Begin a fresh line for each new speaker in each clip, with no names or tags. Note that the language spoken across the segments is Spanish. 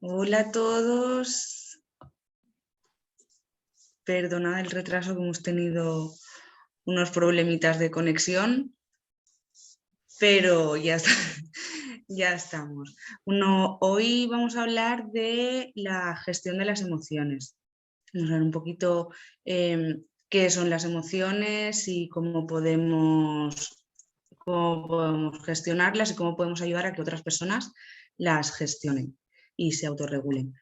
Hola a todos. Perdonad el retraso que hemos tenido unos problemitas de conexión, pero ya está, ya estamos. Hoy vamos a hablar de la gestión de las emociones. Vamos a ver un poquito qué son las emociones y cómo podemos gestionarlas y cómo podemos ayudar a que otras personas las gestionen y se autorregulen.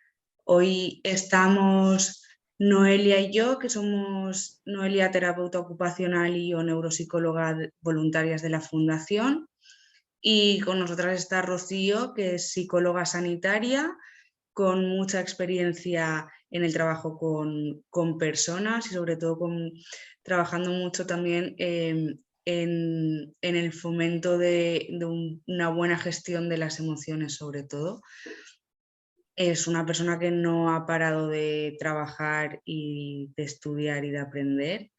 Hoy estamos Noelia y yo, que somos Noelia, terapeuta ocupacional, y yo, neuropsicóloga voluntarias de la Fundación. Y con nosotras está Rocío, que es psicóloga sanitaria, con mucha experiencia en el trabajo con personas y sobre todo trabajando mucho también en el fomento de una buena gestión de las emociones, sobre todo. Es una persona que no ha parado de trabajar y de estudiar y de aprender,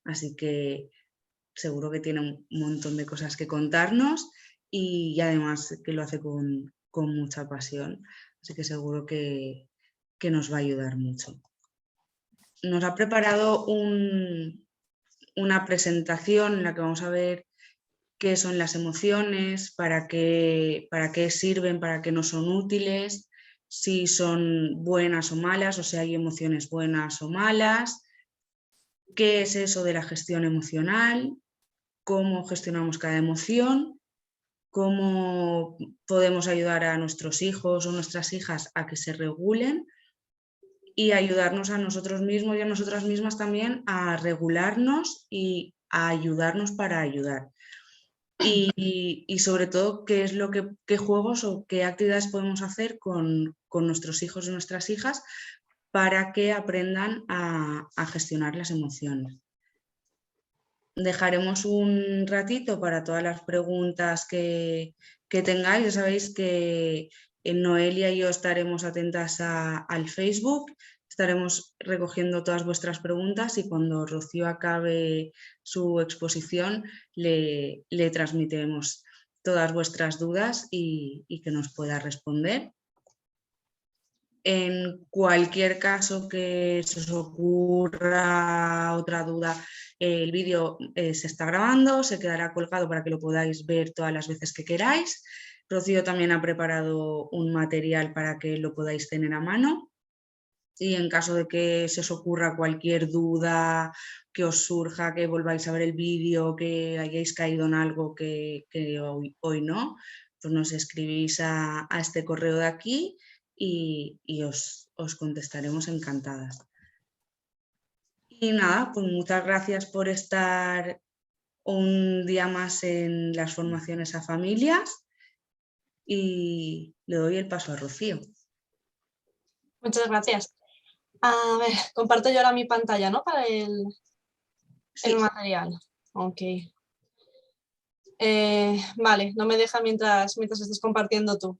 así que seguro que tiene un montón de cosas que contarnos y además que lo hace con mucha pasión, así que seguro que nos va a ayudar mucho. Nos ha preparado una presentación en la que vamos a ver qué son las emociones, para qué sirven, para qué no son útiles, si son buenas o malas, o si hay emociones buenas o malas, qué es eso de la gestión emocional, cómo gestionamos cada emoción, cómo podemos ayudar a nuestros hijos o nuestras hijas a que se regulen y ayudarnos a nosotros mismos y a nosotras mismas también a regularnos y a ayudarnos para ayudar. Y sobre todo, qué juegos o qué actividades podemos hacer con nuestros hijos y nuestras hijas para que aprendan a gestionar las emociones. Dejaremos un ratito para todas las preguntas que tengáis. Ya sabéis que en Noelia y yo estaremos atentas al Facebook, estaremos recogiendo todas vuestras preguntas y cuando Rocío acabe su exposición le transmitiremos todas vuestras dudas y que nos pueda responder. En cualquier caso que se os ocurra otra duda, el vídeo se está grabando, se quedará colgado para que lo podáis ver todas las veces que queráis. Rocío también ha preparado un material para que lo podáis tener a mano. Y en caso de que se os ocurra cualquier duda, que os surja, que volváis a ver el vídeo, que hayáis caído en algo que hoy no, pues nos escribís a este correo de aquí y os contestaremos encantadas. Y nada, pues muchas gracias por estar un día más en las formaciones a familias y le doy el paso a Rocío.
Muchas gracias. A ver, comparto yo ahora mi pantalla, ¿no? Para el material. Ok. Vale, no me deja mientras estés compartiendo tú.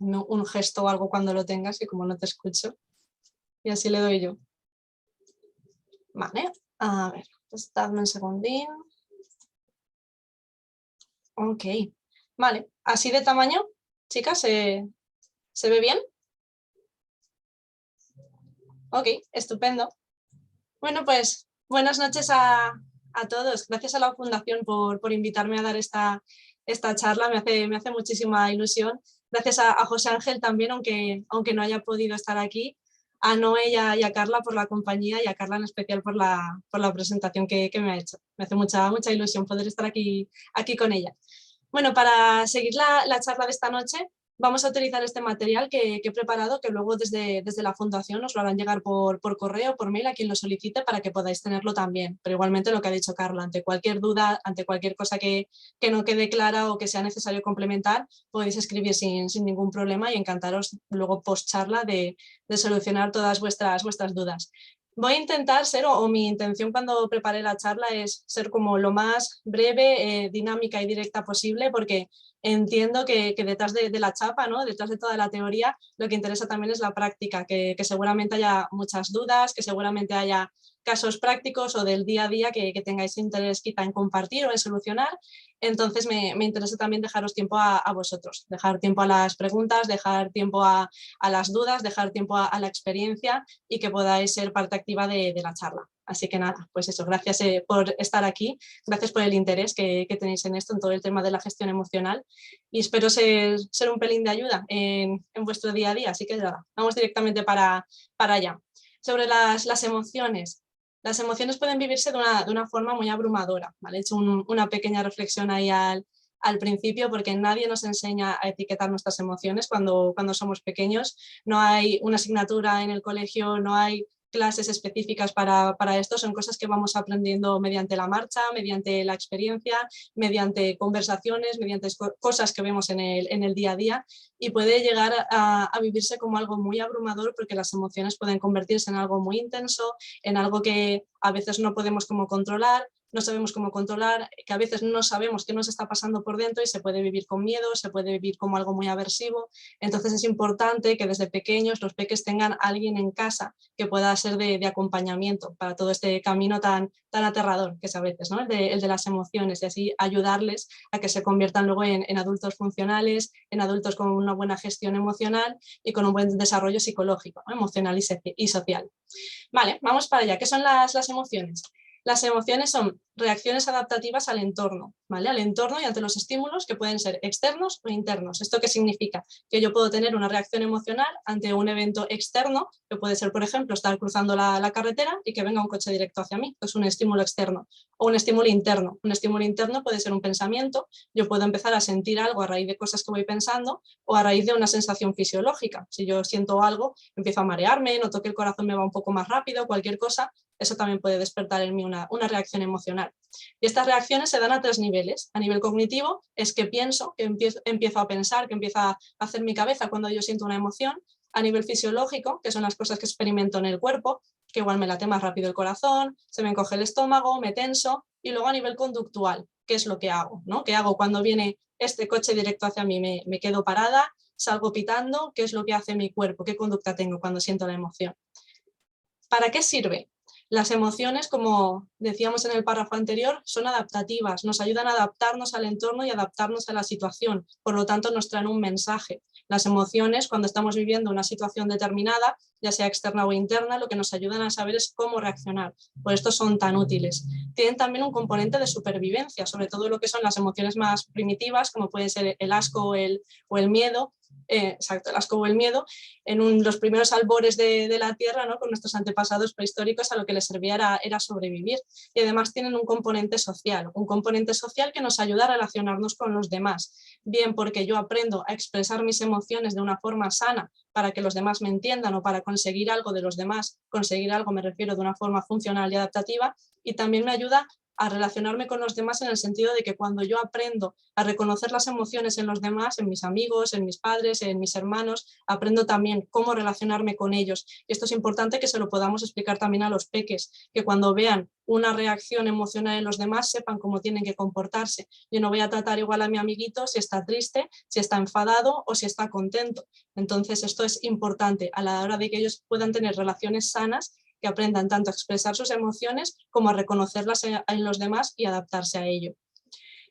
No, un gesto o algo cuando lo tengas y como no te escucho. Y así le doy yo. Vale, a ver, pues dadme un segundín. Ok, vale, así de tamaño, chicas, ¿se ve bien? Ok, estupendo. Bueno, pues buenas noches a todos. Gracias a la Fundación por invitarme a dar esta charla, me hace muchísima ilusión. Gracias a José Ángel también, aunque no haya podido estar aquí, a Noé y a Carla por la compañía y a Carla en especial por la presentación que me ha hecho. Me hace mucha ilusión poder estar aquí con ella. Bueno, para seguir la charla de esta noche, vamos a utilizar este material que he preparado, que luego desde la Fundación os lo harán llegar por correo, por mail, a quien lo solicite para que podáis tenerlo también. Pero igualmente lo que ha dicho Carla, ante cualquier duda, ante cualquier cosa que no quede clara o que sea necesario complementar, podéis escribir sin ningún problema y encantaros luego post charla de solucionar todas vuestras dudas. Voy a intentar ser, o mi intención cuando preparé la charla es ser como lo más breve, dinámica y directa posible, porque entiendo que detrás de la chapa, ¿no? Detrás de toda la teoría, lo que interesa también es la práctica, que seguramente haya muchas dudas, que seguramente haya casos prácticos o del día a día que tengáis interés quizá en compartir o en solucionar. Entonces me interesa también dejaros tiempo a vosotros, dejar tiempo a las preguntas, dejar tiempo a las dudas, dejar tiempo a la experiencia y que podáis ser parte activa de la charla. Así que nada, pues eso, gracias por estar aquí, gracias por el interés que tenéis en esto, en todo el tema de la gestión emocional, y espero ser un pelín de ayuda en vuestro día a día. Así que nada, vamos directamente para allá. Sobre las emociones. Las emociones pueden vivirse de una forma muy abrumadora, ¿vale? He hecho una pequeña reflexión ahí al principio, porque nadie nos enseña a etiquetar nuestras emociones cuando somos pequeños. No hay una asignatura en el colegio, no hay clases específicas para esto, son cosas que vamos aprendiendo mediante la marcha, mediante la experiencia, mediante conversaciones, mediante cosas que vemos en el día a día, y puede llegar a vivirse como algo muy abrumador, porque las emociones pueden convertirse en algo muy intenso, en algo que a veces no podemos como controlar, no sabemos cómo controlar, que a veces no sabemos qué nos está pasando por dentro y se puede vivir con miedo, se puede vivir como algo muy aversivo. Entonces es importante que desde pequeños los peques tengan a alguien en casa que pueda ser de acompañamiento para todo este camino tan aterrador que es a veces, ¿no? el de las emociones, y así ayudarles a que se conviertan luego en adultos funcionales, en adultos con una buena gestión emocional y con un buen desarrollo psicológico, ¿no? Emocional y social. Vale, vamos para allá. ¿Qué son las emociones? Las emociones son reacciones adaptativas al entorno, ¿vale? Al entorno y ante los estímulos que pueden ser externos o internos. ¿Esto qué significa? Que yo puedo tener una reacción emocional ante un evento externo, que puede ser, por ejemplo, estar cruzando la carretera y que venga un coche directo hacia mí, que es un estímulo externo, o un estímulo interno. Un estímulo interno puede ser un pensamiento, yo puedo empezar a sentir algo a raíz de cosas que voy pensando o a raíz de una sensación fisiológica. Si yo siento algo, empiezo a marearme, noto que el corazón me va un poco más rápido, cualquier cosa, eso también puede despertar en mí una reacción emocional. Y estas reacciones se dan a 3 niveles. A nivel cognitivo es que pienso, que empiezo a pensar, que empieza a hacer mi cabeza cuando yo siento una emoción. A nivel fisiológico, que son las cosas que experimento en el cuerpo, que igual me late más rápido el corazón, se me encoge el estómago, me tenso. Y luego a nivel conductual, ¿qué es lo que hago? ¿No? ¿Qué hago cuando viene este coche directo hacia mí? Me quedo parada, salgo pitando, ¿qué es lo que hace mi cuerpo? ¿Qué conducta tengo cuando siento la emoción? ¿Para qué sirve? Las emociones, como decíamos en el párrafo anterior, son adaptativas, nos ayudan a adaptarnos al entorno y adaptarnos a la situación, por lo tanto nos traen un mensaje. Las emociones, cuando estamos viviendo una situación determinada, ya sea externa o interna, lo que nos ayudan a saber es cómo reaccionar, por esto son tan útiles. Tienen también un componente de supervivencia, sobre todo lo que son las emociones más primitivas, como pueden ser el asco o el miedo, exacto, el asco o el miedo, en los primeros albores de la Tierra, ¿no? Con nuestros antepasados prehistóricos, a lo que les servía era sobrevivir. Y además tienen un componente social que nos ayuda a relacionarnos con los demás, bien porque yo aprendo a expresar mis emociones de una forma sana para que los demás me entiendan o para conseguir algo de los demás, conseguir algo me refiero de una forma funcional y adaptativa, y también me ayuda a relacionarme con los demás en el sentido de que cuando yo aprendo a reconocer las emociones en los demás, en mis amigos, en mis padres, en mis hermanos, aprendo también cómo relacionarme con ellos. Y esto es importante que se lo podamos explicar también a los peques, que cuando vean una reacción emocional en los demás sepan cómo tienen que comportarse. Yo no voy a tratar igual a mi amiguito si está triste, si está enfadado o si está contento. Entonces esto es importante a la hora de que ellos puedan tener relaciones sanas, que aprendan tanto a expresar sus emociones como a reconocerlas en los demás y adaptarse a ello.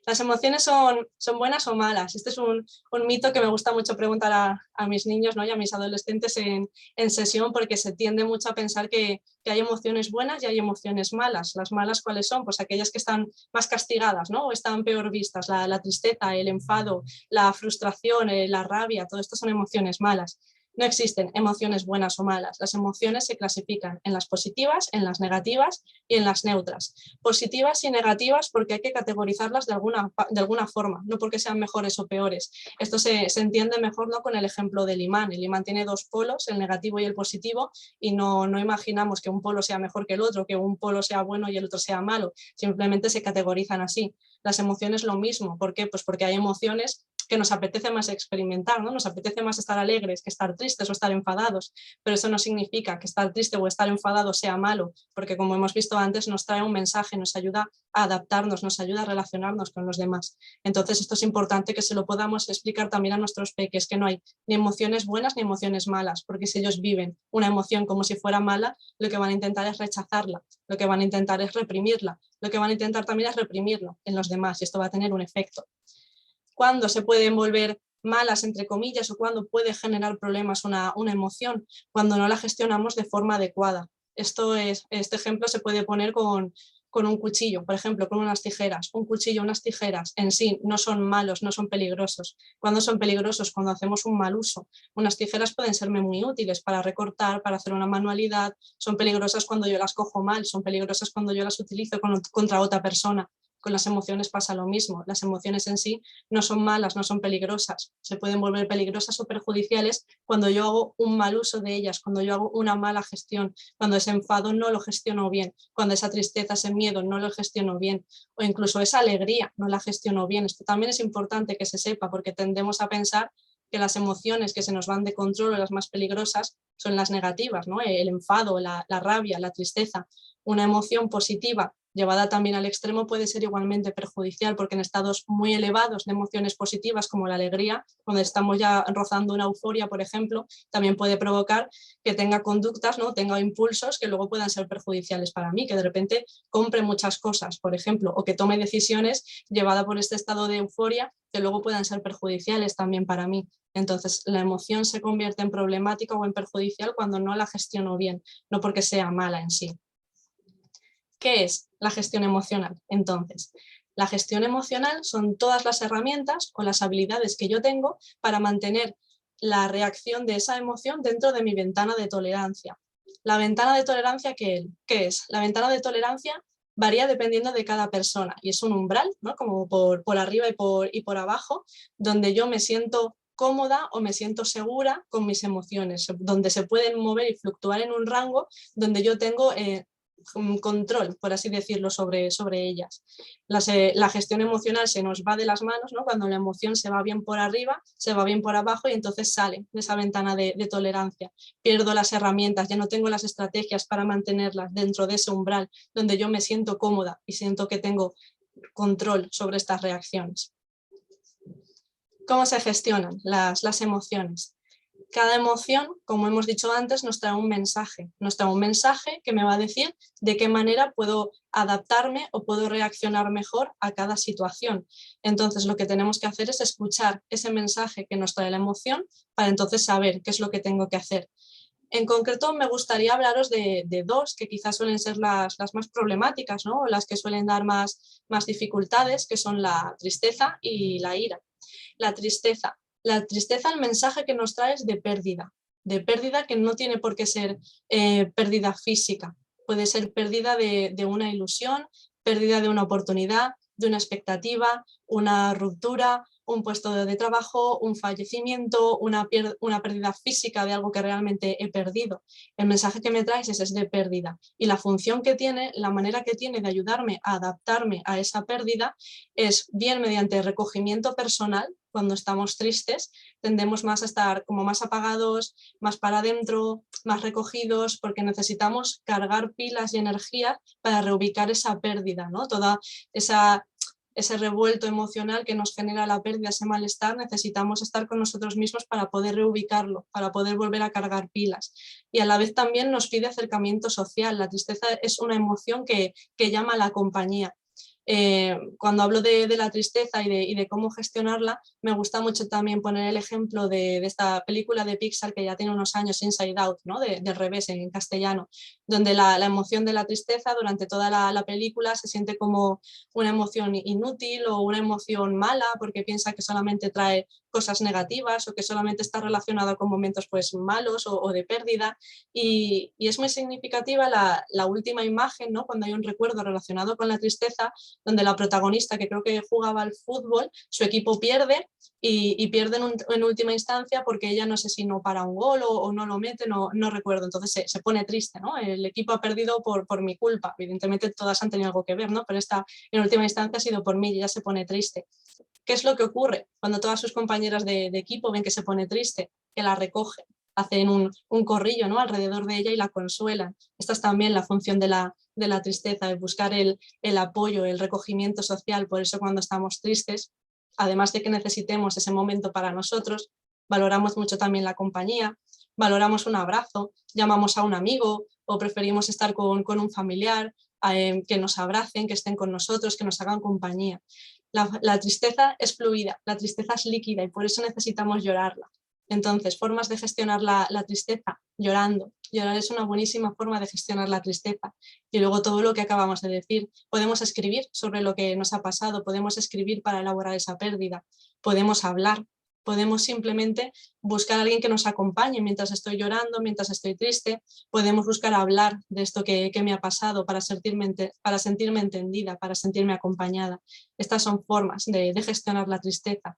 ¿Las emociones son buenas o malas? Este es un mito que me gusta mucho preguntar a mis niños, ¿no? Y a mis adolescentes en sesión, porque se tiende mucho a pensar que hay emociones buenas y hay emociones malas. ¿Las malas cuáles son? Pues aquellas que están más castigadas, ¿no? O están peor vistas, la tristeza, el enfado, la frustración, la rabia, todo esto son emociones malas. No existen emociones buenas o malas. Las emociones se clasifican en las positivas, en las negativas y en las neutras. Positivas y negativas porque hay que categorizarlas de alguna forma, no porque sean mejores o peores. Esto se entiende mejor, ¿no? Con el ejemplo del imán. El imán tiene 2 polos, el negativo y el positivo, y no imaginamos que un polo sea mejor que el otro, que un polo sea bueno y el otro sea malo. Simplemente se categorizan así. Las emociones lo mismo. ¿Por qué? Pues porque hay emociones que nos apetece más experimentar, ¿no? Nos apetece más estar alegres que estar tristes o estar enfadados, pero eso no significa que estar triste o estar enfadado sea malo, porque como hemos visto antes nos trae un mensaje, nos ayuda a adaptarnos, nos ayuda a relacionarnos con los demás. Entonces esto es importante que se lo podamos explicar también a nuestros peques, que no hay ni emociones buenas ni emociones malas, porque si ellos viven una emoción como si fuera mala, lo que van a intentar es rechazarla, lo que van a intentar es reprimirla, lo que van a intentar también es reprimirlo en los demás y esto va a tener un efecto. ¿Cuándo se pueden volver malas, entre comillas, o cuándo puede generar problemas una emoción? Cuando no la gestionamos de forma adecuada. Este ejemplo se puede poner con un cuchillo, por ejemplo, con unas tijeras. Un cuchillo, unas tijeras en sí no son malos, no son peligrosos. ¿Cuándo son peligrosos? Cuando hacemos un mal uso. Unas tijeras pueden serme muy útiles para recortar, para hacer una manualidad. Son peligrosas cuando yo las cojo mal, son peligrosas cuando yo las utilizo contra otra persona. Con las emociones pasa lo mismo. Las emociones en sí no son malas, no son peligrosas. Se pueden volver peligrosas o perjudiciales cuando yo hago un mal uso de ellas, cuando yo hago una mala gestión, cuando ese enfado no lo gestiono bien, cuando esa tristeza, ese miedo no lo gestiono bien, o incluso esa alegría no la gestiono bien. Esto también es importante que se sepa, porque tendemos a pensar que las emociones que se nos van de control o las más peligrosas son las negativas, ¿no? El enfado, la rabia, la tristeza. Una emoción positiva llevada también al extremo puede ser igualmente perjudicial, porque en estados muy elevados de emociones positivas como la alegría, cuando estamos ya rozando una euforia, por ejemplo, también puede provocar que tenga conductas, ¿no? Tenga impulsos que luego puedan ser perjudiciales para mí, que de repente compre muchas cosas, por ejemplo, o que tome decisiones llevada por este estado de euforia que luego puedan ser perjudiciales también para mí. Entonces, la emoción se convierte en problemática o en perjudicial cuando no la gestiono bien, no porque sea mala en sí. ¿Qué es la gestión emocional? Entonces, la gestión emocional son todas las herramientas o las habilidades que yo tengo para mantener la reacción de esa emoción dentro de mi ventana de tolerancia. La ventana de tolerancia, ¿qué es? La ventana de tolerancia varía dependiendo de cada persona y es un umbral, ¿no? Como por arriba y por abajo, donde yo me siento cómoda o me siento segura con mis emociones, donde se pueden mover y fluctuar en un rango donde yo tengo control, por así decirlo, sobre ellas. La gestión emocional se nos va de las manos, ¿no? Cuando la emoción se va bien por arriba, se va bien por abajo y entonces sale de esa ventana de tolerancia. Pierdo las herramientas, ya no tengo las estrategias para mantenerlas dentro de ese umbral donde yo me siento cómoda y siento que tengo control sobre estas reacciones. ¿Cómo se gestionan las emociones? Cada emoción, como hemos dicho antes, nos trae un mensaje que me va a decir de qué manera puedo adaptarme o puedo reaccionar mejor a cada situación. Entonces lo que tenemos que hacer es escuchar ese mensaje que nos trae la emoción para entonces saber qué es lo que tengo que hacer. En concreto me gustaría hablaros de dos que quizás suelen ser las más problemáticas, ¿no? Las que suelen dar más dificultades, que son la tristeza y la ira. La tristeza, el mensaje que nos trae es de pérdida que no tiene por qué ser pérdida física, puede ser pérdida de una ilusión, pérdida de una oportunidad, de una expectativa, una ruptura, un puesto de trabajo, un fallecimiento, una pérdida física de algo que realmente he perdido. El mensaje que me traes es de pérdida y la función que tiene, la manera que tiene de ayudarme a adaptarme a esa pérdida es bien mediante recogimiento personal. Cuando estamos tristes tendemos más a estar como más apagados, más para adentro, más recogidos, porque necesitamos cargar pilas y energía para reubicar esa pérdida, ¿no? Toda ese revuelto emocional que nos genera la pérdida, ese malestar, necesitamos estar con nosotros mismos para poder reubicarlo, para poder volver a cargar pilas. Y a la vez también nos pide acercamiento social. La tristeza es una emoción que llama a la compañía. Cuando hablo de la tristeza y de cómo gestionarla, me gusta mucho también poner el ejemplo de esta película de Pixar que ya tiene unos años, Inside Out, ¿no? Del revés en castellano, donde la emoción de la tristeza durante toda la película se siente como una emoción inútil o una emoción mala porque piensa que solamente trae cosas negativas o que solamente está relacionada con momentos pues malos o de pérdida y es muy significativa la última imagen, ¿no? Cuando hay un recuerdo relacionado con la tristeza donde la protagonista, que creo que jugaba al fútbol, su equipo pierde y pierde en última instancia porque ella no sé si no para un gol o no lo mete, no recuerdo, entonces se pone triste, ¿no? El equipo ha perdido por mi culpa, evidentemente todas han tenido algo que ver, ¿no? Pero esta en última instancia ha sido por mí y ella se pone triste. ¿Qué es lo que ocurre cuando todas sus compañeras de equipo ven que se pone triste? Que la recogen, hacen un corrillo, ¿no?, alrededor de ella y la consuelan. Esta es también la función de la tristeza, de buscar el apoyo, el recogimiento social. Por eso cuando estamos tristes, además de que necesitemos ese momento para nosotros, valoramos mucho también la compañía, valoramos un abrazo, llamamos a un amigo o preferimos estar con un familiar, que nos abracen, que estén con nosotros, que nos hagan compañía. La tristeza es fluida, la tristeza es líquida y por eso necesitamos llorarla. Entonces, formas de gestionar la tristeza, llorando. Llorar es una buenísima forma de gestionar la tristeza. Y luego todo lo que acabamos de decir. Podemos escribir sobre lo que nos ha pasado, podemos escribir para elaborar esa pérdida, podemos hablar, podemos simplemente buscar a alguien que nos acompañe mientras estoy llorando, mientras estoy triste. Podemos buscar hablar de esto que me ha pasado para sentirme entendida, para sentirme acompañada. Estas son formas de gestionar la tristeza.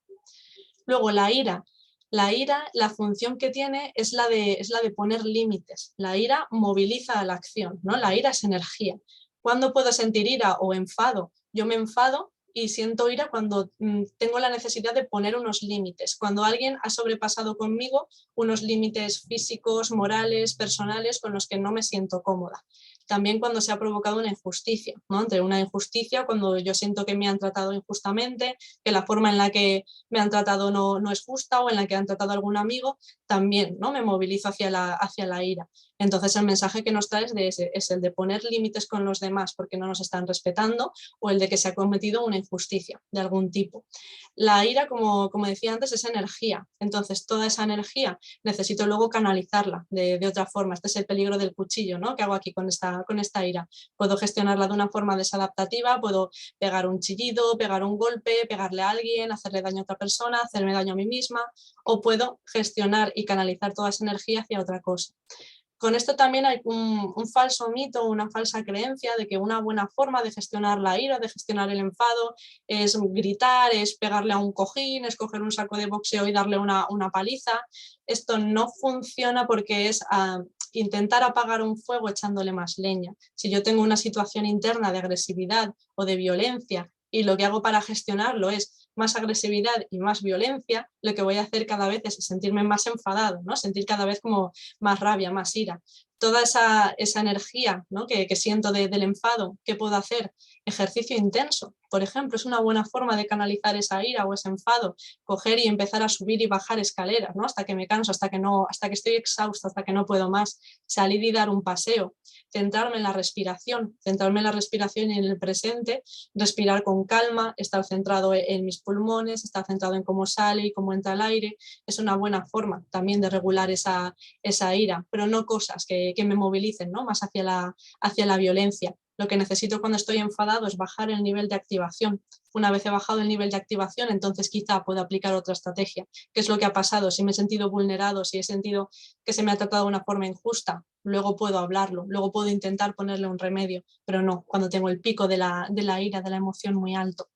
Luego la ira. La función que tiene es la de poner límites. La ira moviliza a la acción, ¿no? La ira es energía. ¿Cuándo puedo sentir ira o enfado? Yo me enfado y siento ira cuando tengo la necesidad de poner unos límites. Cuando alguien ha sobrepasado conmigo unos límites físicos, morales, personales, con los que no me siento cómoda. También cuando se ha provocado una injusticia, ¿no? Entre una injusticia, cuando yo siento que me han tratado injustamente, que la forma en la que me han tratado no es justa o en la que han tratado a algún amigo, también, ¿no?, me movilizo hacia la ira. Entonces el mensaje que nos trae es el de poner límites con los demás porque no nos están respetando, o el de que se ha cometido una injusticia de algún tipo. La ira, como decía antes, es energía. Entonces toda esa energía necesito luego canalizarla de otra forma. Este es el peligro del cuchillo, ¿no?, que hago aquí con esta ira. Puedo gestionarla de una forma desadaptativa, puedo pegar un chillido, pegar un golpe, pegarle a alguien, hacerle daño a otra persona, hacerme daño a mí misma, o puedo gestionar y canalizar toda esa energía hacia otra cosa. Con esto también hay un falso mito, una falsa creencia de que una buena forma de gestionar la ira, de gestionar el enfado, es gritar, es pegarle a un cojín, es coger un saco de boxeo y darle una paliza. Esto no funciona porque es intentar apagar un fuego echándole más leña. Si yo tengo una situación interna de agresividad o de violencia y lo que hago para gestionarlo es más agresividad y más violencia, lo que voy a hacer cada vez es sentirme más enfadado, ¿no?, sentir cada vez como más rabia, más ira. Toda esa energía, ¿no?, que siento del enfado, ¿qué puedo hacer? Ejercicio intenso, por ejemplo, es una buena forma de canalizar esa ira o ese enfado, coger y empezar a subir y bajar escaleras, ¿no?, hasta que me canso, hasta que estoy exhausta, hasta que no puedo más, salir y dar un paseo, centrarme en la respiración y en el presente, respirar con calma, estar centrado en mis pulmones, estar centrado en cómo sale y cómo entra el aire. Es una buena forma también de regular esa ira, pero no cosas que me movilicen, ¿no?, más hacia la violencia. Lo que necesito cuando estoy enfadado es bajar el nivel de activación. Una vez he bajado el nivel de activación, entonces quizá puedo aplicar otra estrategia. ¿Qué es lo que ha pasado? Si me he sentido vulnerado, si he sentido que se me ha tratado de una forma injusta, luego puedo hablarlo, luego puedo intentar ponerle un remedio, pero no cuando tengo el pico de la ira, de la emoción muy alto.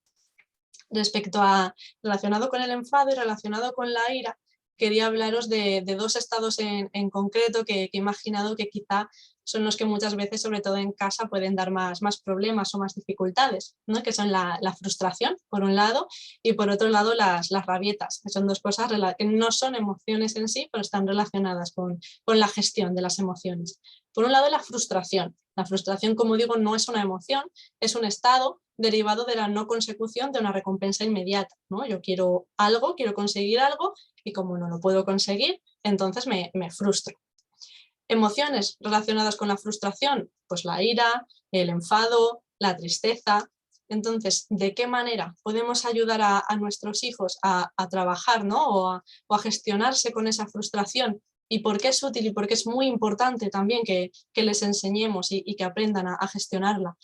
Respecto a, relacionado con el enfado y relacionado con la ira, quería hablaros de dos estados en concreto que he imaginado que quizá son los que muchas veces, sobre todo en casa, pueden dar más problemas o más dificultades, ¿no?, que son la frustración, por un lado, y por otro lado las rabietas, que son dos cosas que no son emociones en sí, pero están relacionadas con la gestión de las emociones. Por un lado, la frustración. La frustración, como digo, no es una emoción, es un estado derivado de la no consecución de una recompensa inmediata, ¿no? Yo quiero algo, quiero conseguir algo y como no lo puedo conseguir, entonces me frustro. Emociones relacionadas con la frustración, pues la ira, el enfado, la tristeza. Entonces, ¿de qué manera podemos ayudar a nuestros hijos a trabajar, ¿no?, o a gestionarse con esa frustración? ¿Y por qué es útil y por qué es muy importante también que les enseñemos y que aprendan a gestionarla?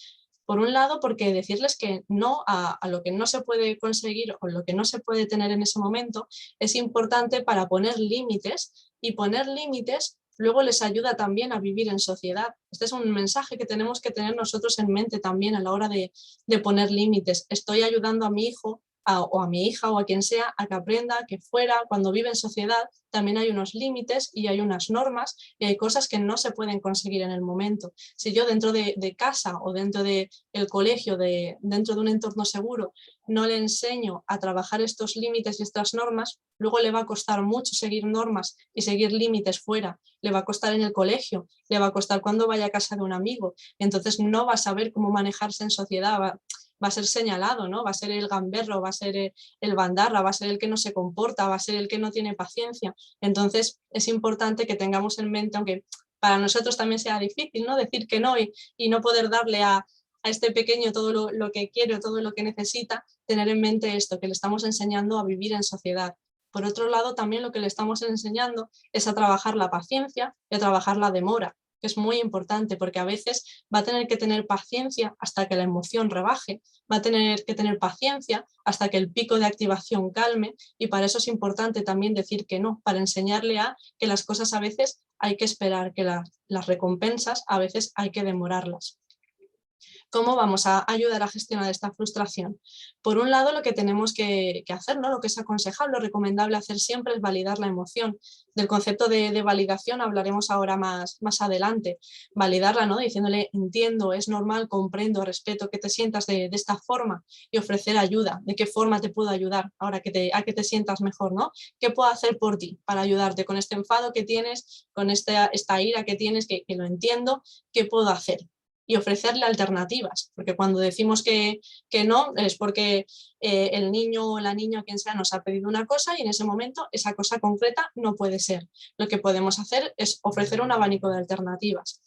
Por un lado, porque decirles que no a lo que no se puede conseguir o lo que no se puede tener en ese momento es importante para poner límites, y poner límites luego les ayuda también a vivir en sociedad. Este es un mensaje que tenemos que tener nosotros en mente también a la hora de poner límites. Estoy ayudando a mi hijo o a mi hija o a quien sea a que aprenda que fuera, cuando vive en sociedad, también hay unos límites y hay unas normas y hay cosas que no se pueden conseguir en el momento. Si yo dentro de casa o dentro del colegio, dentro de un entorno seguro, no le enseño a trabajar estos límites y estas normas, luego le va a costar mucho seguir normas y seguir límites fuera. Le va a costar en el colegio, le va a costar cuando vaya a casa de un amigo. Entonces no va a saber cómo manejarse en sociedad, va a ser señalado, ¿no? Va a ser el gamberro, va a ser el bandarra, va a ser el que no se comporta, va a ser el que no tiene paciencia. Entonces es importante que tengamos en mente, aunque para nosotros también sea difícil, ¿no? Decir que no y no poder darle a este pequeño todo lo que quiere o todo lo que necesita, tener en mente esto, que le estamos enseñando a vivir en sociedad. Por otro lado, también lo que le estamos enseñando es a trabajar la paciencia y a trabajar la demora, que es muy importante porque a veces va a tener que tener paciencia hasta que la emoción rebaje, va a tener que tener paciencia hasta que el pico de activación calme y para eso es importante también decir que no, para enseñarle a que las cosas a veces hay que esperar, que las recompensas a veces hay que demorarlas. ¿Cómo vamos a ayudar a gestionar esta frustración? Por un lado, lo que tenemos que hacer, ¿no? Lo que es aconsejable, lo recomendable hacer siempre es validar la emoción. Del concepto de validación hablaremos ahora más adelante. Validarla, ¿no? Diciéndole, entiendo, es normal, comprendo, respeto que te sientas de esta forma y ofrecer ayuda. ¿De qué forma te puedo ayudar ahora a que te sientas mejor, ¿no? ¿Qué puedo hacer por ti para ayudarte con este enfado que tienes, con esta ira que tienes, que lo entiendo? ¿Qué puedo hacer? Y ofrecerle alternativas, porque cuando decimos que no es porque el niño o la niña, quien sea, nos ha pedido una cosa y en ese momento esa cosa concreta no puede ser. Lo que podemos hacer es ofrecer un abanico de alternativas.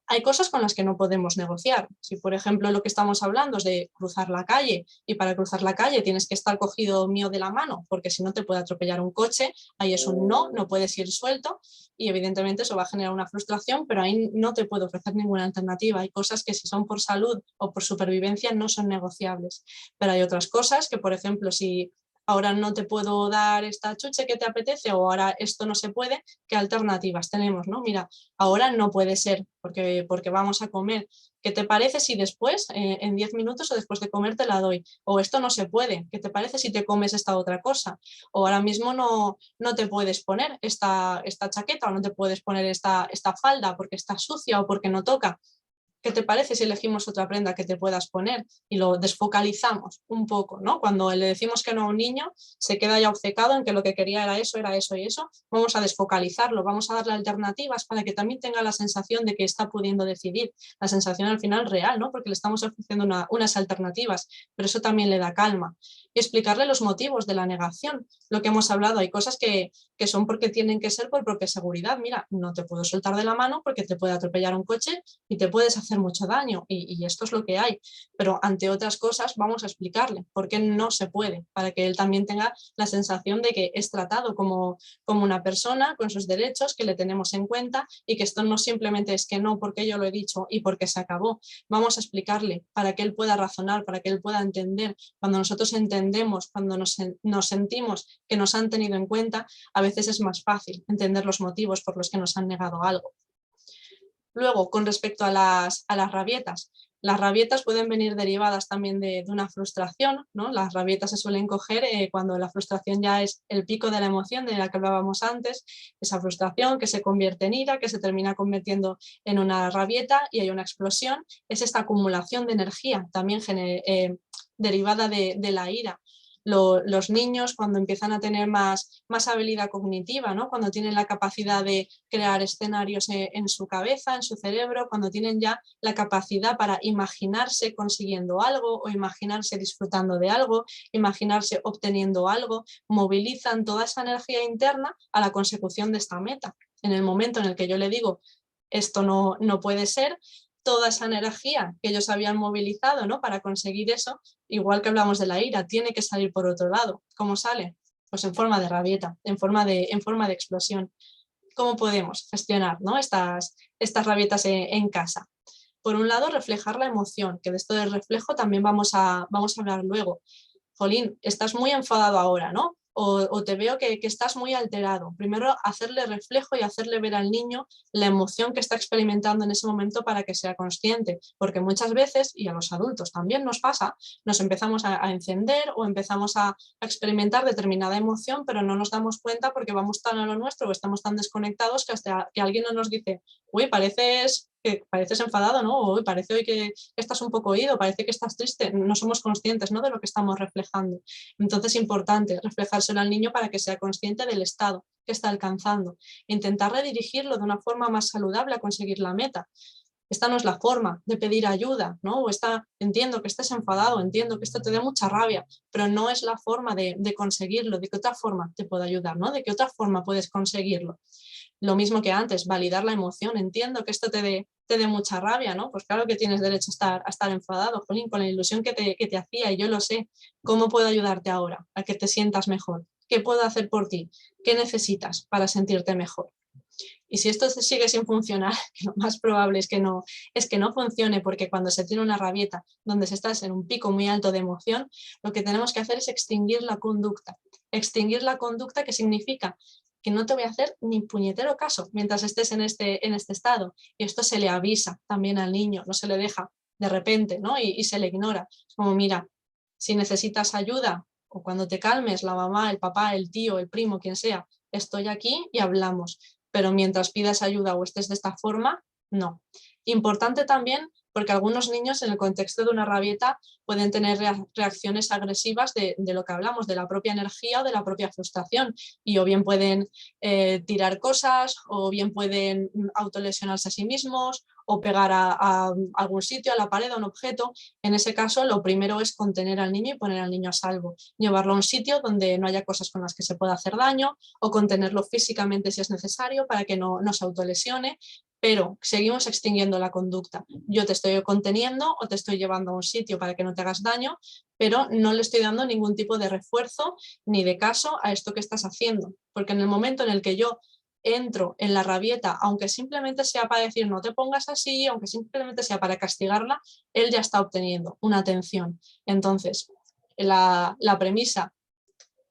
Hay cosas con las que no podemos negociar. Si, por ejemplo, lo que estamos hablando es de cruzar la calle y para cruzar la calle tienes que estar cogido mío de la mano porque si no te puede atropellar un coche, ahí es un no, no puedes ir suelto y evidentemente eso va a generar una frustración, pero ahí no te puedo ofrecer ninguna alternativa. Hay cosas que si son por salud o por supervivencia no son negociables, pero hay otras cosas que, por ejemplo, si ahora no te puedo dar esta chuche que te apetece o ahora esto no se puede, ¿qué alternativas tenemos? ¿No? Mira, ahora no puede ser porque vamos a comer. ¿Qué te parece si después, en 10 minutos o después de comer te la doy? O esto no se puede. ¿Qué te parece si te comes esta otra cosa? O ahora mismo no te puedes poner esta chaqueta o no te puedes poner esta falda porque está sucia o porque no toca. ¿Qué te parece si elegimos otra prenda que te puedas poner? Y lo desfocalizamos un poco, ¿no? Cuando le decimos que no a un niño, se queda ya obcecado en que lo que quería era eso y eso. Vamos a desfocalizarlo, vamos a darle alternativas para que también tenga la sensación de que está pudiendo decidir. La sensación al final real, ¿no? Porque le estamos ofreciendo unas alternativas, pero eso también le da calma. Y explicarle los motivos de la negación. Lo que hemos hablado, hay cosas que son porque tienen que ser por propia seguridad. Mira, no te puedo soltar de la mano porque te puede atropellar un coche y te puedes hacer mucho daño y esto es lo que hay, pero ante otras cosas vamos a explicarle por qué no se puede, para que él también tenga la sensación de que es tratado como una persona con sus derechos, que le tenemos en cuenta y que esto no simplemente es que no porque yo lo he dicho y porque se acabó. Vamos a explicarle para que él pueda razonar, para que él pueda entender. Cuando nosotros entendemos, cuando nos sentimos que nos han tenido en cuenta, a veces es más fácil entender los motivos por los que nos han negado algo. Luego, con respecto a las rabietas, las rabietas pueden venir derivadas también de una frustración, ¿no? Las rabietas se suelen coger cuando la frustración ya es el pico de la emoción de la que hablábamos antes, esa frustración que se convierte en ira, que se termina convirtiendo en una rabieta y hay una explosión, es esta acumulación de energía también derivada de la ira. Los niños cuando empiezan a tener más habilidad cognitiva, ¿no? Cuando tienen la capacidad de crear escenarios en su cabeza, en su cerebro, cuando tienen ya la capacidad para imaginarse consiguiendo algo o imaginarse disfrutando de algo, imaginarse obteniendo algo, movilizan toda esa energía interna a la consecución de esta meta. En el momento en el que yo le digo esto no puede ser, toda esa energía que ellos habían movilizado, ¿no? Para conseguir eso, igual que hablamos de la ira, tiene que salir por otro lado. ¿Cómo sale? Pues en forma de rabieta, en forma de explosión. ¿Cómo podemos gestionar, ¿no? estas rabietas en casa? Por un lado, reflejar la emoción, que de esto del reflejo también vamos a hablar luego. Jolín, estás muy enfadado ahora, ¿no? o te veo que estás muy alterado. Primero hacerle reflejo y hacerle ver al niño la emoción que está experimentando en ese momento para que sea consciente, porque muchas veces, y a los adultos también nos pasa, nos empezamos a encender o empezamos a experimentar determinada emoción, pero no nos damos cuenta porque vamos tan a lo nuestro o estamos tan desconectados que hasta que alguien no nos dice, uy, pareces enfadado, ¿no? Uy, parece hoy que estás un poco oído, parece que estás triste. No somos conscientes, ¿no?, de lo que estamos reflejando. Entonces es importante reflejárselo al niño para que sea consciente del estado que está alcanzando. Intentar redirigirlo de una forma más saludable a conseguir la meta. Esta no es la forma de pedir ayuda, ¿no? O entiendo que estés enfadado, entiendo que esto te dé mucha rabia, pero no es la forma de conseguirlo. ¿De qué otra forma te puedo ayudar, ¿no? ¿De qué otra forma puedes conseguirlo? Lo mismo que antes, validar la emoción. Entiendo que esto te dé mucha rabia, ¿no? Pues claro que tienes derecho a estar enfadado, Jolín, con la ilusión que te hacía, y yo lo sé. ¿Cómo puedo ayudarte ahora a que te sientas mejor? ¿Qué puedo hacer por ti? ¿Qué necesitas para sentirte mejor? Y si esto sigue sin funcionar, lo más probable es que no funcione, porque cuando se tiene una rabieta donde se está en un pico muy alto de emoción, lo que tenemos que hacer es extinguir la conducta. Extinguir la conducta, que significa que no te voy a hacer ni puñetero caso mientras estés en este estado. Y esto se le avisa también al niño, no se le deja de repente, ¿no? Y se le ignora. Es como, mira, si necesitas ayuda o cuando te calmes, la mamá, el papá, el tío, el primo, quien sea, estoy aquí y hablamos. Pero mientras pidas ayuda o estés de esta forma, no. Importante también, porque algunos niños en el contexto de una rabieta pueden tener reacciones agresivas de lo que hablamos, de la propia energía o de la propia frustración, y o bien pueden tirar cosas, o bien pueden autolesionarse a sí mismos, o pegar a algún sitio, a la pared, a un objeto. En ese caso, lo primero es contener al niño y poner al niño a salvo, llevarlo a un sitio donde no haya cosas con las que se pueda hacer daño, o contenerlo físicamente si es necesario para que no se autolesione, pero seguimos extinguiendo la conducta. Yo te estoy conteniendo o te estoy llevando a un sitio para que no te hagas daño, pero no le estoy dando ningún tipo de refuerzo ni de caso a esto que estás haciendo, porque en el momento en el que yo entro en la rabieta, aunque simplemente sea para decir no te pongas así, aunque simplemente sea para castigarla, él ya está obteniendo una atención. Entonces, la premisa,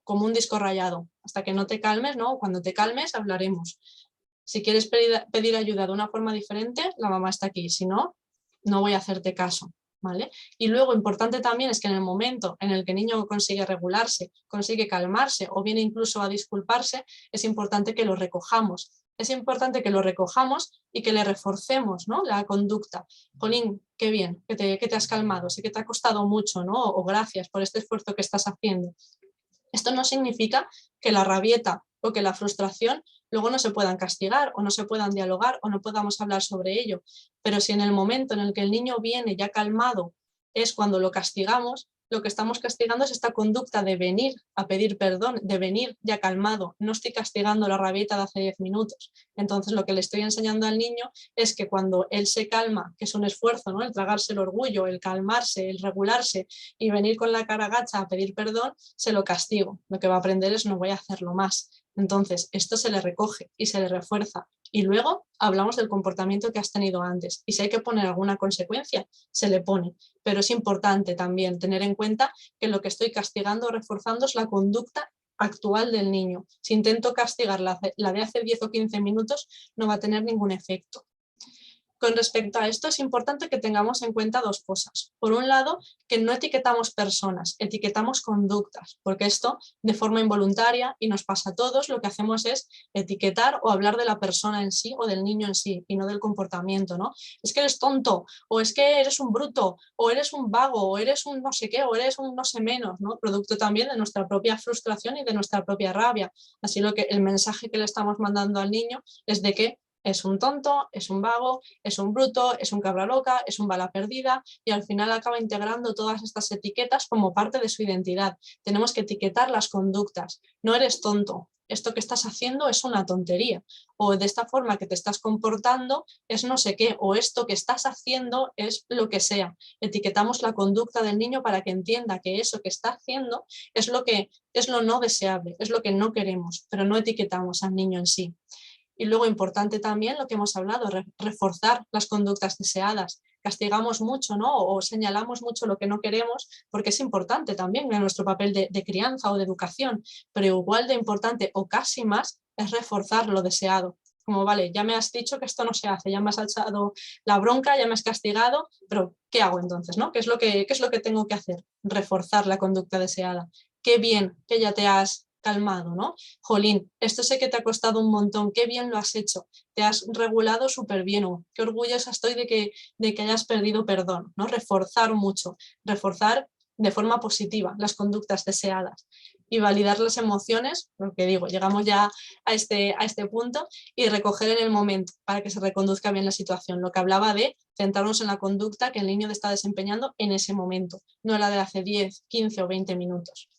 como un disco rayado, hasta que no te calmes, ¿no? Cuando te calmes hablaremos. Si quieres pedir ayuda de una forma diferente, la mamá está aquí, si no, no voy a hacerte caso, ¿vale? Y luego, importante también es que en el momento en el que el niño consigue regularse, consigue calmarse o viene incluso a disculparse, es importante que lo recojamos. Es importante que lo recojamos y que le reforcemos, ¿no?, la conducta. Jolín, qué bien, que te has calmado, sé que te ha costado mucho, ¿no? O gracias por este esfuerzo que estás haciendo. Esto no significa que la rabieta o que la frustración luego no se puedan castigar o no se puedan dialogar o no podamos hablar sobre ello. Pero si en el momento en el que el niño viene ya calmado es cuando lo castigamos, lo que estamos castigando es esta conducta de venir a pedir perdón, de venir ya calmado. No estoy castigando la rabieta de hace 10 minutos. Entonces lo que le estoy enseñando al niño es que cuando él se calma, que es un esfuerzo, ¿no?, el tragarse el orgullo, el calmarse, el regularse y venir con la cara gacha a pedir perdón, se lo castigo. Lo que va a aprender es no voy a hacerlo más. Entonces esto se le recoge y se le refuerza. Y luego hablamos del comportamiento que has tenido antes. Y si hay que poner alguna consecuencia, se le pone. Pero es importante también tener en cuenta que lo que estoy castigando o reforzando es la conducta actual del niño. Si intento castigar la de hace 10 o 15 minutos, no va a tener ningún efecto. Con respecto a esto, es importante que tengamos en cuenta dos cosas. Por un lado, que no etiquetamos personas, etiquetamos conductas, porque esto, de forma involuntaria, y nos pasa a todos, lo que hacemos es etiquetar o hablar de la persona en sí o del niño en sí, y no del comportamiento, ¿no? Es que eres tonto, o es que eres un bruto, o eres un vago, o eres un no sé qué, o eres un no sé menos, ¿no? Producto también de nuestra propia frustración y de nuestra propia rabia. Así el mensaje que le estamos mandando al niño es de que es un tonto, es un vago, es un bruto, es un cabra loca, es un bala perdida, y al final acaba integrando todas estas etiquetas como parte de su identidad. Tenemos que etiquetar las conductas. No eres tonto, esto que estás haciendo es una tontería, o de esta forma que te estás comportando es no sé qué, o esto que estás haciendo es lo que sea. Etiquetamos la conducta del niño para que entienda que eso que está haciendo es lo no deseable, es lo que no queremos, pero no etiquetamos al niño en sí. Y luego, importante también lo que hemos hablado, reforzar las conductas deseadas. castigamos mucho, ¿no? O señalamos mucho lo que no queremos, porque es importante también en nuestro papel de crianza o de educación, pero igual de importante o casi más es reforzar lo deseado. Como, vale, ya me has dicho que esto no se hace, ya me has echado la bronca, ya me has castigado, pero ¿qué hago entonces, no? ¿Qué es lo que tengo que hacer? Reforzar la conducta deseada. Qué bien que ya te has calmado, ¿no? Jolín, esto sé que te ha costado un montón, qué bien lo has hecho, te has regulado súper bien, qué orgullosa estoy de que hayas pedido perdón, ¿no? Reforzar mucho, reforzar de forma positiva las conductas deseadas y validar las emociones, lo que digo, llegamos ya a este punto, y recoger en el momento para que se reconduzca bien la situación. Lo que hablaba de centrarnos en la conducta que el niño está desempeñando en ese momento, no la de hace 10, 15 o 20 minutos.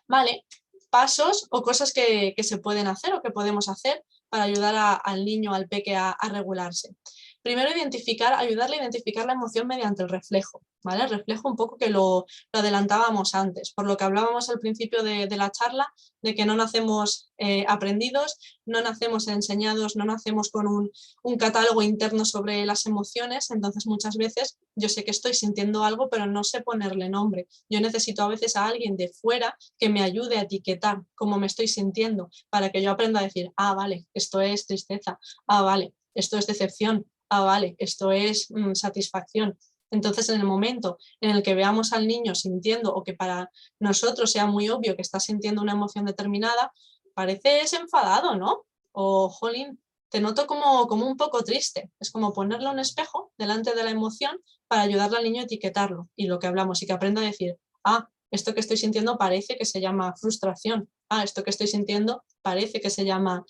Vale, pasos o cosas que se pueden hacer o que podemos hacer para ayudar al niño, al peque a regularse. Primero, ayudarle a identificar la emoción mediante el reflejo, ¿vale? El reflejo un poco que lo adelantábamos antes, por lo que hablábamos al principio de la charla, de que no nacemos aprendidos, no nacemos enseñados, no nacemos con un catálogo interno sobre las emociones, entonces muchas veces yo sé que estoy sintiendo algo, pero no sé ponerle nombre. Yo necesito a veces a alguien de fuera que me ayude a etiquetar cómo me estoy sintiendo, para que yo aprenda a decir, ah, vale, esto es tristeza, ah, vale, esto es decepción, ah, vale, esto es satisfacción. Entonces, en el momento en el que veamos al niño sintiendo, o que para nosotros sea muy obvio que está sintiendo una emoción determinada, pareces enfadado, ¿no? O, jolín, te noto como un poco triste. Es como ponerle un espejo delante de la emoción para ayudarle al niño a etiquetarlo. Y lo que hablamos, y que aprenda a decir, ah, esto que estoy sintiendo parece que se llama frustración. Ah, esto que estoy sintiendo parece que se llama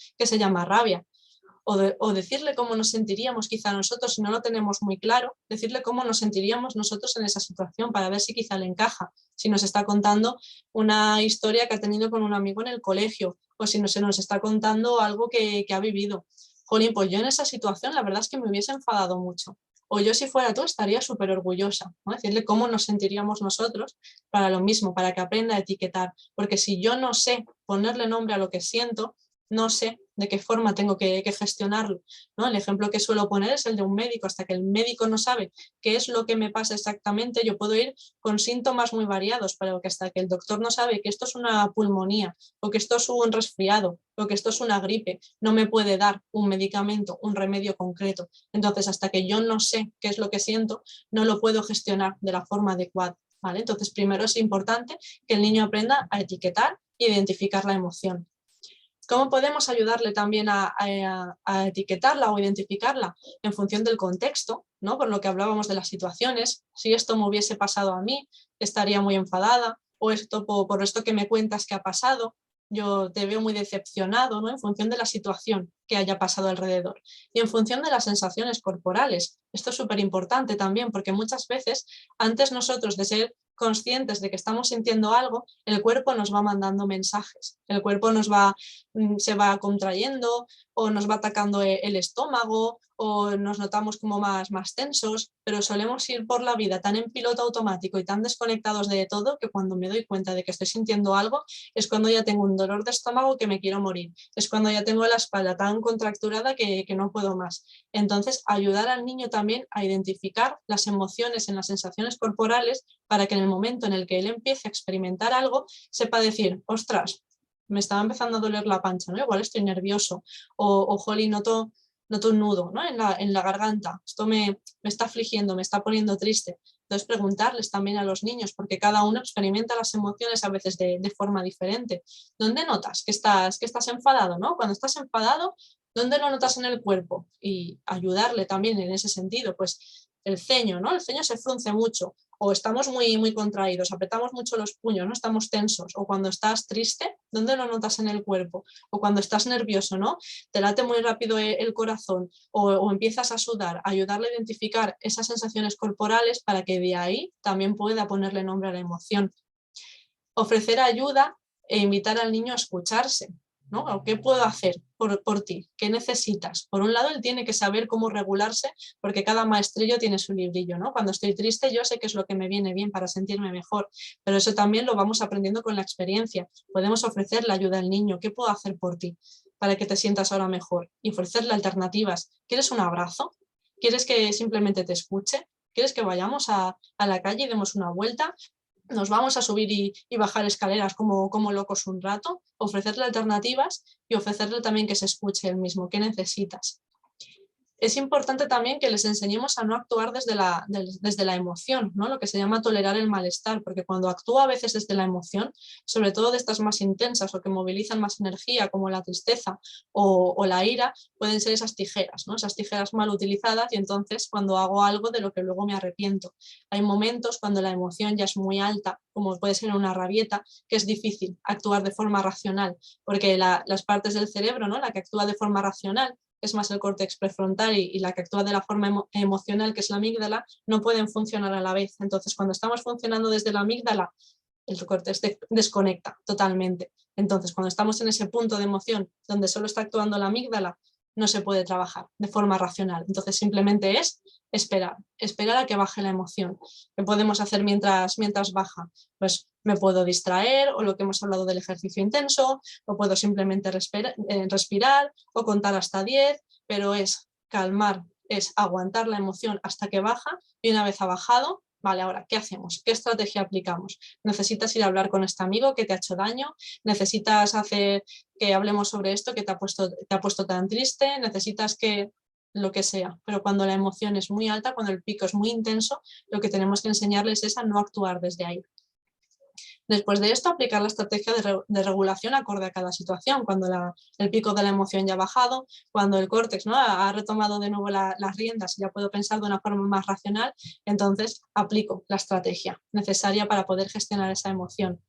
rabia. O decirle cómo nos sentiríamos quizá nosotros, si no lo tenemos muy claro, decirle cómo nos sentiríamos nosotros en esa situación para ver si quizá le encaja, si nos está contando una historia que ha tenido con un amigo en el colegio, o si no se nos está contando algo que ha vivido. Jolín, pues yo en esa situación la verdad es que me hubiese enfadado mucho. O yo, si fuera tú, estaría súper orgullosa, ¿no? Decirle cómo nos sentiríamos nosotros para lo mismo, para que aprenda a etiquetar. Porque si yo no sé ponerle nombre a lo que siento, no sé de qué forma tengo que gestionarlo, ¿no? El ejemplo que suelo poner es el de un médico. Hasta que el médico no sabe qué es lo que me pasa exactamente, yo puedo ir con síntomas muy variados, pero que hasta que el doctor no sabe que esto es una pulmonía, o que esto es un resfriado, o que esto es una gripe, no me puede dar un medicamento, un remedio concreto. Entonces, hasta que yo no sé qué es lo que siento, no lo puedo gestionar de la forma adecuada, ¿vale? Entonces, primero es importante que el niño aprenda a etiquetar e identificar la emoción. ¿Cómo podemos ayudarle también a etiquetarla o identificarla? En función del contexto, ¿no? Por lo que hablábamos de las situaciones. Si esto me hubiese pasado a mí, estaría muy enfadada, o esto por esto que me cuentas que ha pasado, yo te veo muy decepcionado, ¿no? En función de la situación que haya pasado alrededor. Y en función de las sensaciones corporales. Esto es súper importante también, porque muchas veces, antes nosotros de ser conscientes de que estamos sintiendo algo, el cuerpo nos va mandando mensajes. El cuerpo se va contrayendo, o nos va atacando el estómago, o nos notamos como más tensos, pero solemos ir por la vida tan en piloto automático y tan desconectados de todo, que cuando me doy cuenta de que estoy sintiendo algo es cuando ya tengo un dolor de estómago que me quiero morir, es cuando ya tengo la espalda tan contracturada que no puedo más. Entonces, ayudar al niño también a identificar las emociones en las sensaciones corporales, para que en el momento en el que él empiece a experimentar algo, sepa decir, ostras, me estaba empezando a doler la pancha, ¿no? Igual estoy nervioso, o jolín, noto un nudo, ¿no? en la garganta, esto me está afligiendo, me está poniendo triste. Entonces, preguntarles también a los niños, porque cada uno experimenta las emociones a veces de forma diferente. ¿Dónde notas que estás enfadado, ¿no? Cuando estás enfadado, ¿dónde lo notas en el cuerpo? Y ayudarle también en ese sentido, pues el ceño, ¿no? El ceño se frunce mucho, o estamos muy contraídos, apretamos mucho los puños, ¿no? Estamos tensos, o cuando estás triste, ¿dónde lo notas en el cuerpo? O cuando estás nervioso, ¿no? Te late muy rápido el corazón, o empiezas a sudar. Ayudarle a identificar esas sensaciones corporales para que de ahí también pueda ponerle nombre a la emoción. Ofrecer ayuda e invitar al niño a escucharse, ¿no? ¿Qué puedo hacer por ti? ¿Qué necesitas? Por un lado, él tiene que saber cómo regularse, porque cada maestrillo tiene su librillo, ¿no? Cuando estoy triste, yo sé qué es lo que me viene bien para sentirme mejor, pero eso también lo vamos aprendiendo con la experiencia. Podemos ofrecerle ayuda al niño. ¿Qué puedo hacer por ti para que te sientas ahora mejor? Y ofrecerle alternativas. ¿Quieres un abrazo? ¿Quieres que simplemente te escuche? ¿Quieres que vayamos a la calle y demos una vuelta? ¿Nos vamos a subir y bajar escaleras como locos un rato? Ofrecerle alternativas y ofrecerle también que se escuche él mismo. ¿Qué necesitas? Es importante también que les enseñemos a no actuar desde la emoción, ¿no? Lo que se llama tolerar el malestar, porque cuando actúa a veces desde la emoción, sobre todo de estas más intensas o que movilizan más energía, como la tristeza o la ira, pueden ser esas tijeras, ¿no? Esas tijeras mal utilizadas, y entonces cuando hago algo de lo que luego me arrepiento. Hay momentos cuando la emoción ya es muy alta, como puede ser una rabieta, que es difícil actuar de forma racional, porque las partes del cerebro, ¿no? La que actúa de forma racional es más el córtex prefrontal y la que actúa de la forma emocional, que es la amígdala, no pueden funcionar a la vez. Entonces, cuando estamos funcionando desde la amígdala, el córtex desconecta totalmente. Entonces, cuando estamos en ese punto de emoción donde solo está actuando la amígdala, no se puede trabajar de forma racional. Entonces, simplemente es esperar a que baje la emoción. ¿Qué podemos hacer mientras baja? Pues me puedo distraer, o lo que hemos hablado del ejercicio intenso, o puedo simplemente respirar o contar hasta 10, pero es calmar, es aguantar la emoción hasta que baja, y una vez ha bajado, vale, ahora, ¿qué hacemos? ¿Qué estrategia aplicamos? ¿Necesitas ir a hablar con este amigo que te ha hecho daño? ¿Necesitas hacer que hablemos sobre esto que te ha puesto tan triste? ¿Necesitas que lo que sea? Pero cuando la emoción es muy alta, cuando el pico es muy intenso, lo que tenemos que enseñarles es a no actuar desde ahí. Después de esto, aplicar la estrategia de regulación acorde a cada situación, cuando el pico de la emoción ya ha bajado, cuando el córtex, ¿no? ha retomado de nuevo las riendas y ya puedo pensar de una forma más racional, entonces aplico la estrategia necesaria para poder gestionar esa emoción.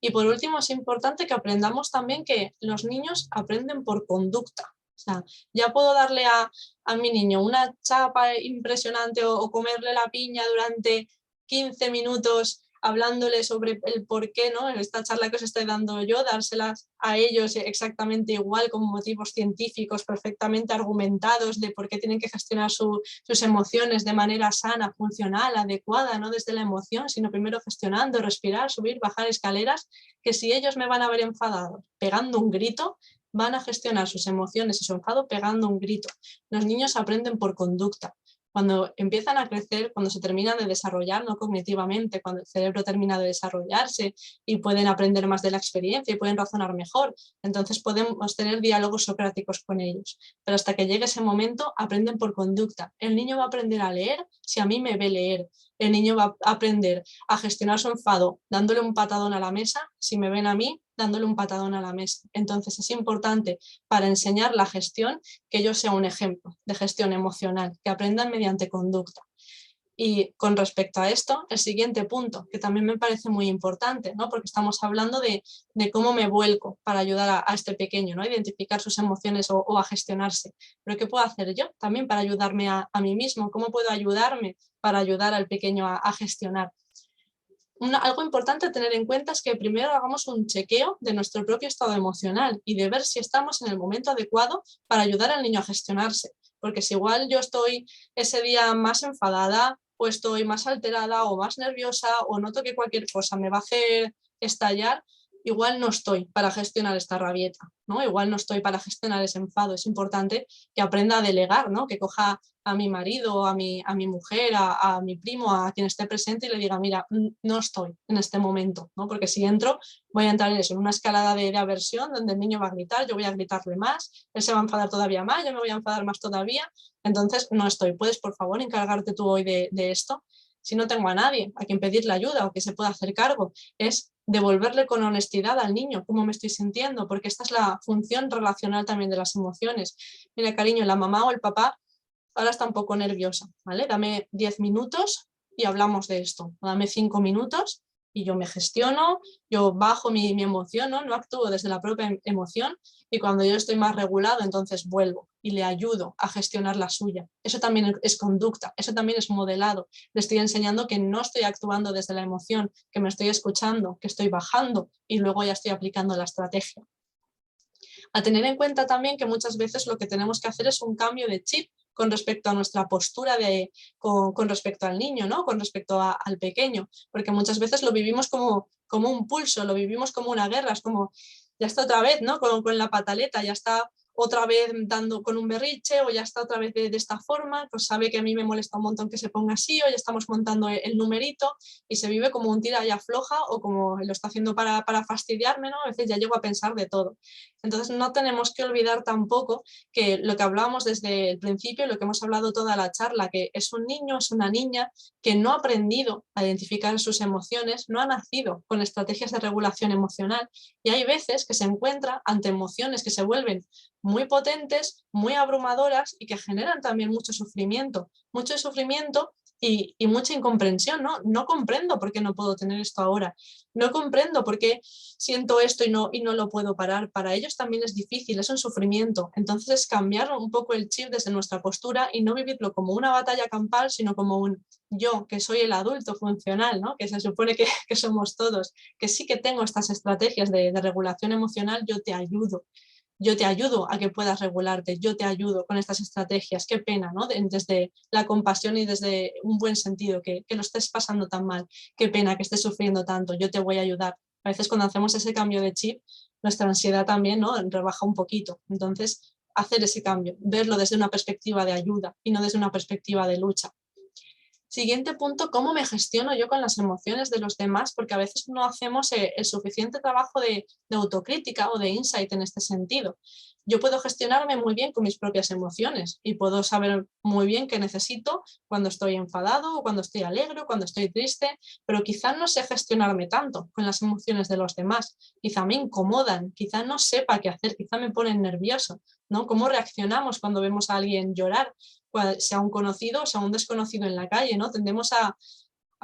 Y por último, es importante que aprendamos también que los niños aprenden por conducta. O sea, ya puedo darle a mi niño una chapa impresionante o comerle la piña durante 15 minutos hablándole sobre el por qué, ¿no? En esta charla que os estoy dando yo, dárselas a ellos exactamente igual, con motivos científicos perfectamente argumentados de por qué tienen que gestionar sus emociones de manera sana, funcional, adecuada, no desde la emoción, sino primero gestionando, respirar, subir, bajar escaleras, que si ellos me van a ver enfadado pegando un grito, van a gestionar sus emociones y su enfado pegando un grito. Los niños aprenden por conducta. Cuando empiezan a crecer, cuando se terminan de desarrollar, no cognitivamente, cuando el cerebro termina de desarrollarse y pueden aprender más de la experiencia y pueden razonar mejor, entonces podemos tener diálogos socráticos con ellos. Pero hasta que llegue ese momento, aprenden por conducta. El niño va a aprender a leer si a mí me ve leer. El niño va a aprender a gestionar su enfado dándole un patadón a la mesa si me ven a mí dándole un patadón a la mesa. Entonces es importante, para enseñar la gestión, que yo sea un ejemplo de gestión emocional, que aprendan mediante conducta. Y con respecto a esto, el siguiente punto, que también me parece muy importante, ¿no? Porque estamos hablando de cómo me vuelco para ayudar a este pequeño, ¿no? Identificar sus emociones o a gestionarse. Pero ¿qué puedo hacer yo también para ayudarme a mí mismo? ¿Cómo puedo ayudarme para ayudar al pequeño a gestionar? Algo importante a tener en cuenta es que primero hagamos un chequeo de nuestro propio estado emocional y de ver si estamos en el momento adecuado para ayudar al niño a gestionarse. Porque si igual yo estoy ese día más enfadada, o estoy más alterada o más nerviosa, o noto que cualquier cosa me va a hacer estallar, igual no estoy para gestionar esta rabieta, ¿no? Igual no estoy para gestionar ese enfado. Es importante que aprenda a delegar, ¿no? Que coja a mi marido, a mi mujer, a mi primo, a quien esté presente, y le diga, mira, no estoy en este momento, ¿no? Porque si entro, voy a entrar en eso, en una escalada de aversión donde el niño va a gritar, yo voy a gritarle más, él se va a enfadar todavía más, yo me voy a enfadar más todavía, entonces no estoy. ¿Puedes, por favor, encargarte tú hoy de esto? Si no tengo a nadie a quien pedirle ayuda o que se pueda hacer cargo, es devolverle con honestidad al niño cómo me estoy sintiendo, porque esta es la función relacional también de las emociones. Mira, cariño, la mamá o el papá ahora está un poco nerviosa, ¿vale? Dame 10 minutos y hablamos de esto. Dame 5 minutos y yo me gestiono, yo bajo mi emoción, ¿no? No actúo desde la propia emoción, y cuando yo estoy más regulado, entonces vuelvo y le ayudo a gestionar la suya. Eso también es conducta, eso también es modelado. Le estoy enseñando que no estoy actuando desde la emoción, que me estoy escuchando, que estoy bajando y luego ya estoy aplicando la estrategia. A tener en cuenta también que muchas veces lo que tenemos que hacer es un cambio de chip con respecto a nuestra postura con respecto al niño, ¿no? Con respecto al pequeño, porque muchas veces lo vivimos como un pulso, lo vivimos como una guerra, es como, ya está otra vez, ¿no? Con la pataleta, ya está otra vez dando con un berriche, o ya está otra vez de esta forma, pues sabe que a mí me molesta un montón que se ponga así, o ya estamos montando el numerito, y se vive como un tira y afloja, o como lo está haciendo para fastidiarme, ¿no? A veces ya llego a pensar de todo. Entonces no tenemos que olvidar tampoco que lo que hablábamos desde el principio, lo que hemos hablado toda la charla, que es un niño, es una niña que no ha aprendido a identificar sus emociones, no ha nacido con estrategias de regulación emocional, y hay veces que se encuentra ante emociones que se vuelven muy potentes, muy abrumadoras y que generan también mucho sufrimiento y mucha incomprensión, ¿no? No comprendo por qué no puedo tener esto ahora, no comprendo por qué siento esto y no lo puedo parar. Para ellos también es difícil, es un sufrimiento. Entonces es cambiar un poco el chip desde nuestra postura y no vivirlo como una batalla campal, sino como un yo, que soy el adulto funcional, ¿no? Que se supone que somos todos, que sí que tengo estas estrategias de regulación emocional, yo te ayudo a que puedas regularte, yo te ayudo con estas estrategias, qué pena, ¿no? Desde la compasión y desde un buen sentido, que lo estés pasando tan mal, qué pena que estés sufriendo tanto, yo te voy a ayudar. A veces cuando hacemos ese cambio de chip, nuestra ansiedad también, ¿no? Rebaja un poquito. Entonces, hacer ese cambio, verlo desde una perspectiva de ayuda y no desde una perspectiva de lucha. Siguiente punto, ¿cómo me gestiono yo con las emociones de los demás? Porque a veces no hacemos el suficiente trabajo de autocrítica o de insight en este sentido. Yo puedo gestionarme muy bien con mis propias emociones y puedo saber muy bien qué necesito cuando estoy enfadado o cuando estoy alegre o cuando estoy triste, pero quizá no sé gestionarme tanto con las emociones de los demás. Quizá me incomodan, quizá no sepa qué hacer, quizá me ponen nervioso, ¿no? ¿Cómo reaccionamos cuando vemos a alguien llorar? Sea un conocido o sea un desconocido en la calle, ¿no? Tendemos a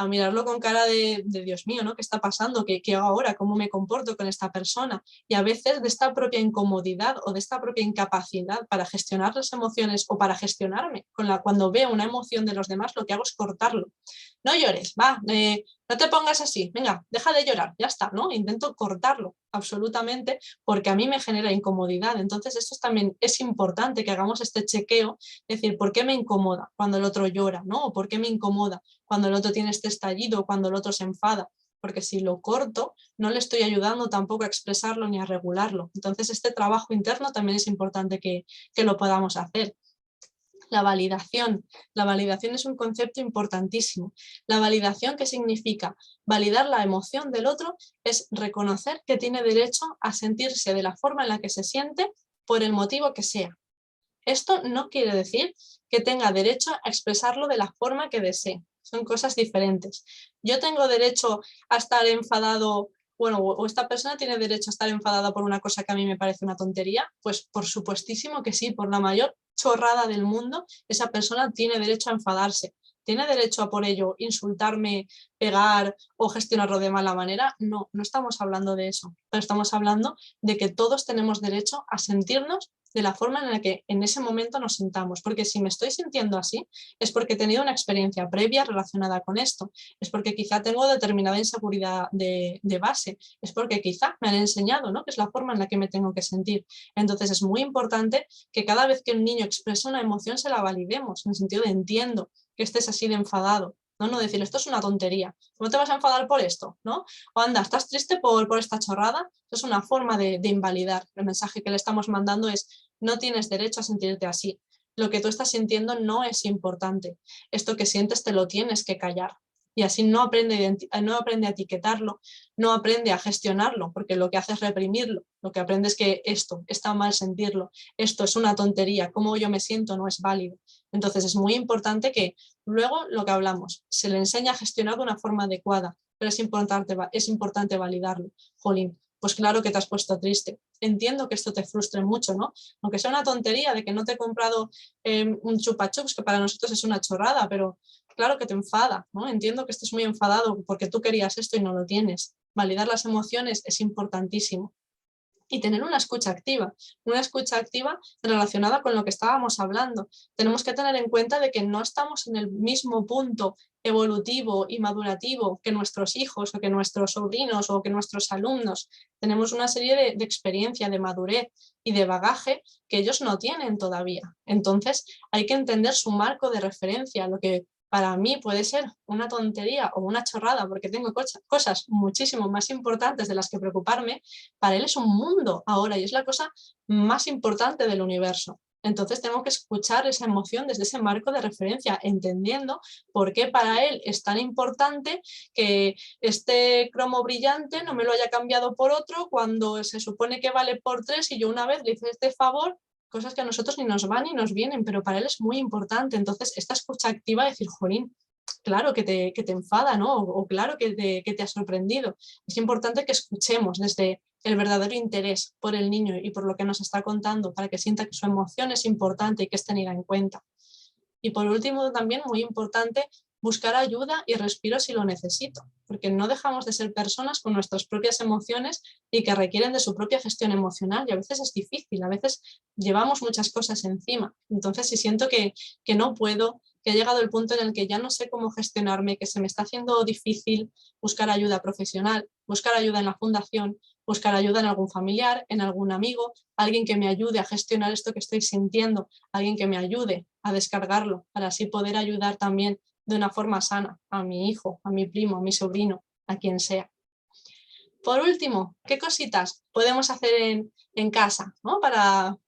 mirarlo con cara de Dios mío, ¿no? ¿Qué está pasando? ¿Qué hago ahora? ¿Cómo me comporto con esta persona? Y a veces de esta propia incomodidad o de esta propia incapacidad para gestionar las emociones o para gestionarme cuando veo una emoción de los demás, lo que hago es cortarlo. No llores, va, no te pongas así, venga, deja de llorar, ya está, ¿no? Intento cortarlo absolutamente porque a mí me genera incomodidad. Entonces esto también es importante que hagamos este chequeo, es decir, ¿por qué me incomoda cuando el otro llora, ¿no? ¿O por qué me incomoda cuando el otro tiene este estallido, cuando el otro se enfada? Porque si lo corto, no le estoy ayudando tampoco a expresarlo ni a regularlo. Entonces este trabajo interno también es importante que lo podamos hacer. La validación. La validación es un concepto importantísimo. La validación, ¿qué significa? Validar la emoción del otro es reconocer que tiene derecho a sentirse de la forma en la que se siente por el motivo que sea. Esto no quiere decir que tenga derecho a expresarlo de la forma que desee. Son cosas diferentes. Yo tengo derecho a estar enfadado, bueno, o esta persona tiene derecho a estar enfadada por una cosa que a mí me parece una tontería. Pues por supuestísimo que sí, por la mayor chorrada del mundo, esa persona tiene derecho a enfadarse. ¿Tiene derecho a por ello insultarme, pegar o gestionarlo de mala manera? No, no estamos hablando de eso, pero estamos hablando de que todos tenemos derecho a sentirnos de la forma en la que en ese momento nos sintamos, porque si me estoy sintiendo así es porque he tenido una experiencia previa relacionada con esto, es porque quizá tengo determinada inseguridad de base, es porque quizá me han enseñado, ¿no? Que es la forma en la que me tengo que sentir. Entonces es muy importante que cada vez que un niño expresa una emoción se la validemos, en el sentido de entiendo que estés así de enfadado, no decir esto es una tontería, ¿cómo te vas a enfadar por esto? ¿No? O anda, ¿estás triste por esta chorrada? Eso es una forma de invalidar. El mensaje que le estamos mandando es no tienes derecho a sentirte así. Lo que tú estás sintiendo no es importante. Esto que sientes te lo tienes que callar. Y así no aprende a etiquetarlo, no aprende a gestionarlo, porque lo que hace es reprimirlo. Lo que aprende es que esto está mal sentirlo, esto es una tontería, cómo yo me siento no es válido. Entonces es muy importante que luego lo que hablamos, se le enseña a gestionar de una forma adecuada, pero es importante validarlo. Jolín, pues claro que te has puesto triste. Entiendo que esto te frustre mucho, ¿no? Aunque sea una tontería de que no te he comprado un chupa chups, que para nosotros es una chorrada, pero claro que te enfada, ¿no? Entiendo que estés muy enfadado porque tú querías esto y no lo tienes. Validar las emociones es importantísimo. Y tener una escucha activa relacionada con lo que estábamos hablando. Tenemos que tener en cuenta de que no estamos en el mismo punto evolutivo y madurativo que nuestros hijos o que nuestros sobrinos o que nuestros alumnos. Tenemos una serie de experiencia, de madurez y de bagaje que ellos no tienen todavía. Entonces hay que entender su marco de referencia, lo que para mí puede ser una tontería o una chorrada porque tengo cosas muchísimo más importantes de las que preocuparme, para él es un mundo ahora y es la cosa más importante del universo. Entonces tengo que escuchar esa emoción desde ese marco de referencia, entendiendo por qué para él es tan importante que este cromo brillante no me lo haya cambiado por otro cuando se supone que vale por 3 y yo una vez le hice este favor, cosas que a nosotros ni nos van ni nos vienen, pero para él es muy importante. Entonces esta escucha activa de decir, jolín, claro que te enfada, ¿no? O claro que te ha sorprendido. Es importante que escuchemos desde el verdadero interés por el niño y por lo que nos está contando, para que sienta que su emoción es importante y que es tenida en cuenta. Y por último, también muy importante, buscar ayuda y respiro si lo necesito, porque no dejamos de ser personas con nuestras propias emociones y que requieren de su propia gestión emocional, y a veces es difícil, a veces llevamos muchas cosas encima. Entonces, si siento que no puedo, que ha llegado el punto en el que ya no sé cómo gestionarme, que se me está haciendo difícil buscar ayuda profesional, buscar ayuda en la fundación, buscar ayuda en algún familiar, en algún amigo, alguien que me ayude a gestionar esto que estoy sintiendo, alguien que me ayude a descargarlo, para así poder ayudar también de una forma sana a mi hijo, a mi primo, a mi sobrino, a quien sea. Por último, ¿qué cositas podemos hacer en casa, ¿no?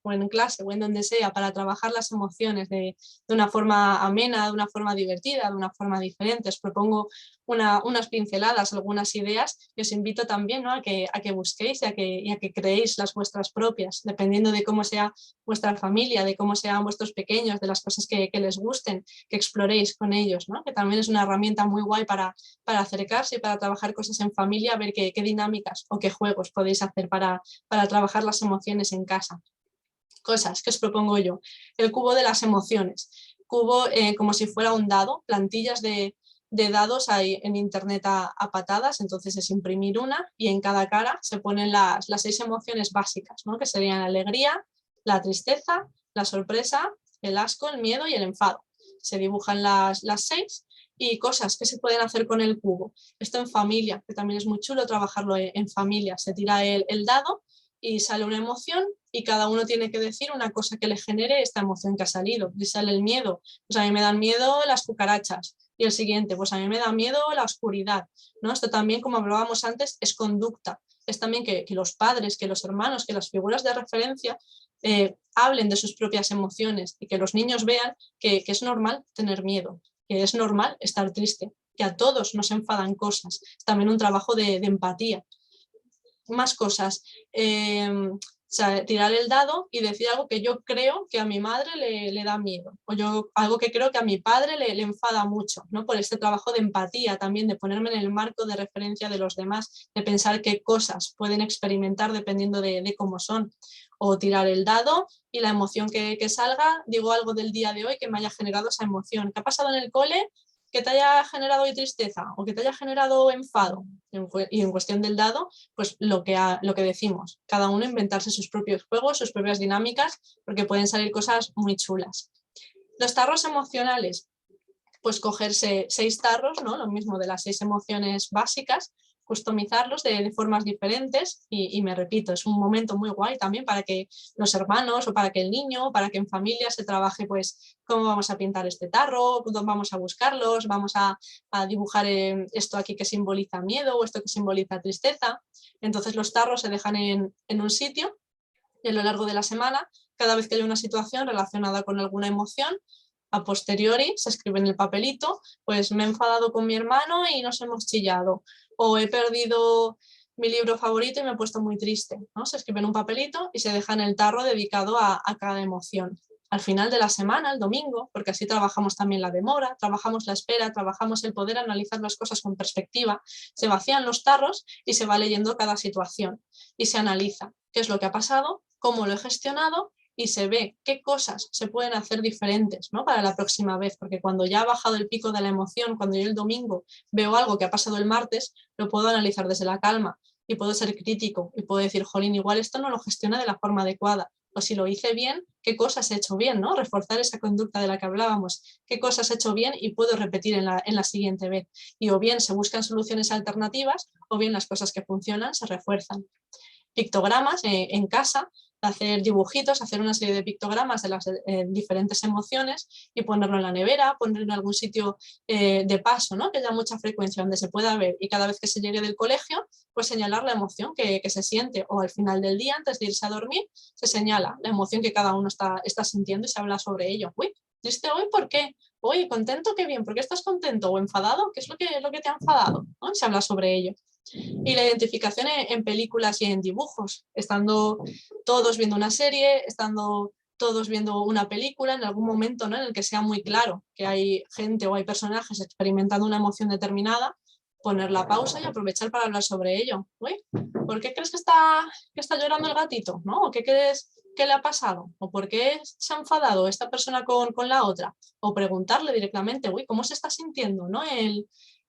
O en clase o en donde sea, para trabajar las emociones de una forma amena, de una forma divertida, de una forma diferente? Os propongo unas pinceladas, algunas ideas, y os invito también, ¿no? a que busquéis y a que creéis las vuestras propias, dependiendo de cómo sea vuestra familia, de cómo sean vuestros pequeños, de las cosas que les gusten, que exploréis con ellos, ¿no? Que también es una herramienta muy guay para acercarse y para trabajar cosas en familia, a ver qué dinámicas o qué juegos podéis hacer para trabajar las emociones en casa. Cosas que os propongo yo. El cubo de las emociones. Cubo como si fuera un dado, plantillas de dados hay en internet a patadas, entonces es imprimir una y en cada cara se ponen las 6 emociones básicas, ¿no? Que serían la alegría, la tristeza, la sorpresa, el asco, el miedo y el enfado. Se dibujan las 6 y cosas que se pueden hacer con el cubo. Esto en familia, que también es muy chulo trabajarlo en familia. Se tira el dado y sale una emoción y cada uno tiene que decir una cosa que le genere esta emoción que ha salido. Si sale el miedo, pues a mí me dan miedo las cucarachas. Y el siguiente, pues a mí me da miedo la oscuridad, ¿no? Esto también, como hablábamos antes, es conducta. Es también que los padres, que los hermanos, que las figuras de referencia hablen de sus propias emociones y que los niños vean que es normal tener miedo, que es normal estar triste, que a todos nos enfadan cosas. Es también un trabajo de empatía. Más cosas. O sea, tirar el dado y decir algo que yo creo que a mi madre le da miedo, o yo algo que creo que a mi padre le enfada mucho, ¿no? Por este trabajo de empatía también, de ponerme en el marco de referencia de los demás, de pensar qué cosas pueden experimentar dependiendo de cómo son. O tirar el dado y la emoción que salga, digo algo del día de hoy que me haya generado esa emoción. ¿Qué ha pasado en el cole? Que te haya generado hoy tristeza o que te haya generado enfado. Y en cuestión del dado, pues lo que decimos, cada uno inventarse sus propios juegos, sus propias dinámicas, porque pueden salir cosas muy chulas. Los tarros emocionales, pues cogerse 6 tarros, ¿no? Lo mismo de las 6 emociones básicas, customizarlos de formas diferentes y me repito, es un momento muy guay también para que los hermanos o para que el niño, para que en familia se trabaje pues cómo vamos a pintar este tarro, dónde vamos a buscarlos, vamos a dibujar esto aquí que simboliza miedo o esto que simboliza tristeza. Entonces los tarros se dejan en un sitio y a lo largo de la semana, cada vez que haya una situación relacionada con alguna emoción, a posteriori se escribe en el papelito, pues me he enfadado con mi hermano y nos hemos chillado, o he perdido mi libro favorito y me he puesto muy triste, ¿no? Se escribe en un papelito y se deja en el tarro dedicado a cada emoción. Al final de la semana, el domingo, porque así trabajamos también la demora, trabajamos la espera, trabajamos el poder analizar las cosas con perspectiva, se vacían los tarros y se va leyendo cada situación y se analiza qué es lo que ha pasado, cómo lo he gestionado y se ve qué cosas se pueden hacer diferentes, ¿no? Para la próxima vez, porque cuando ya ha bajado el pico de la emoción, cuando yo el domingo veo algo que ha pasado el martes, lo puedo analizar desde la calma y puedo ser crítico y puedo decir, jolín, igual esto no lo gestiona de la forma adecuada, o si lo hice bien, qué cosas he hecho bien, ¿no? Reforzar esa conducta de la que hablábamos, qué cosas he hecho bien y puedo repetir en la siguiente vez. Y o bien se buscan soluciones alternativas o bien las cosas que funcionan se refuerzan. pictogramas en casa, hacer dibujitos, hacer una serie de pictogramas de las diferentes emociones y ponerlo en la nevera, ponerlo en algún sitio de paso, ¿no? Que haya mucha frecuencia donde se pueda ver, y cada vez que se llegue del colegio, pues señalar la emoción que se siente, o al final del día, antes de irse a dormir, se señala la emoción que cada uno está sintiendo y se habla sobre ello. Uy, ¿triste hoy? ¿Por qué? Oye, ¿contento? Qué bien. ¿Por qué estás contento? ¿O enfadado? ¿Qué es lo que te ha enfadado? ¿No? Se habla sobre ello. Y la identificación en películas y en dibujos, estando todos viendo una serie, estando todos viendo una película, en algún momento, ¿no?, en el que sea muy claro que hay gente o hay personajes experimentando una emoción determinada, poner la pausa y aprovechar para hablar sobre ello. Uy, ¿por qué crees que está llorando el gatito? ¿No? ¿O qué crees que le ha pasado? ¿O por qué se ha enfadado esta persona con la otra? O preguntarle directamente, uy, ¿cómo se está sintiendo, ¿no?,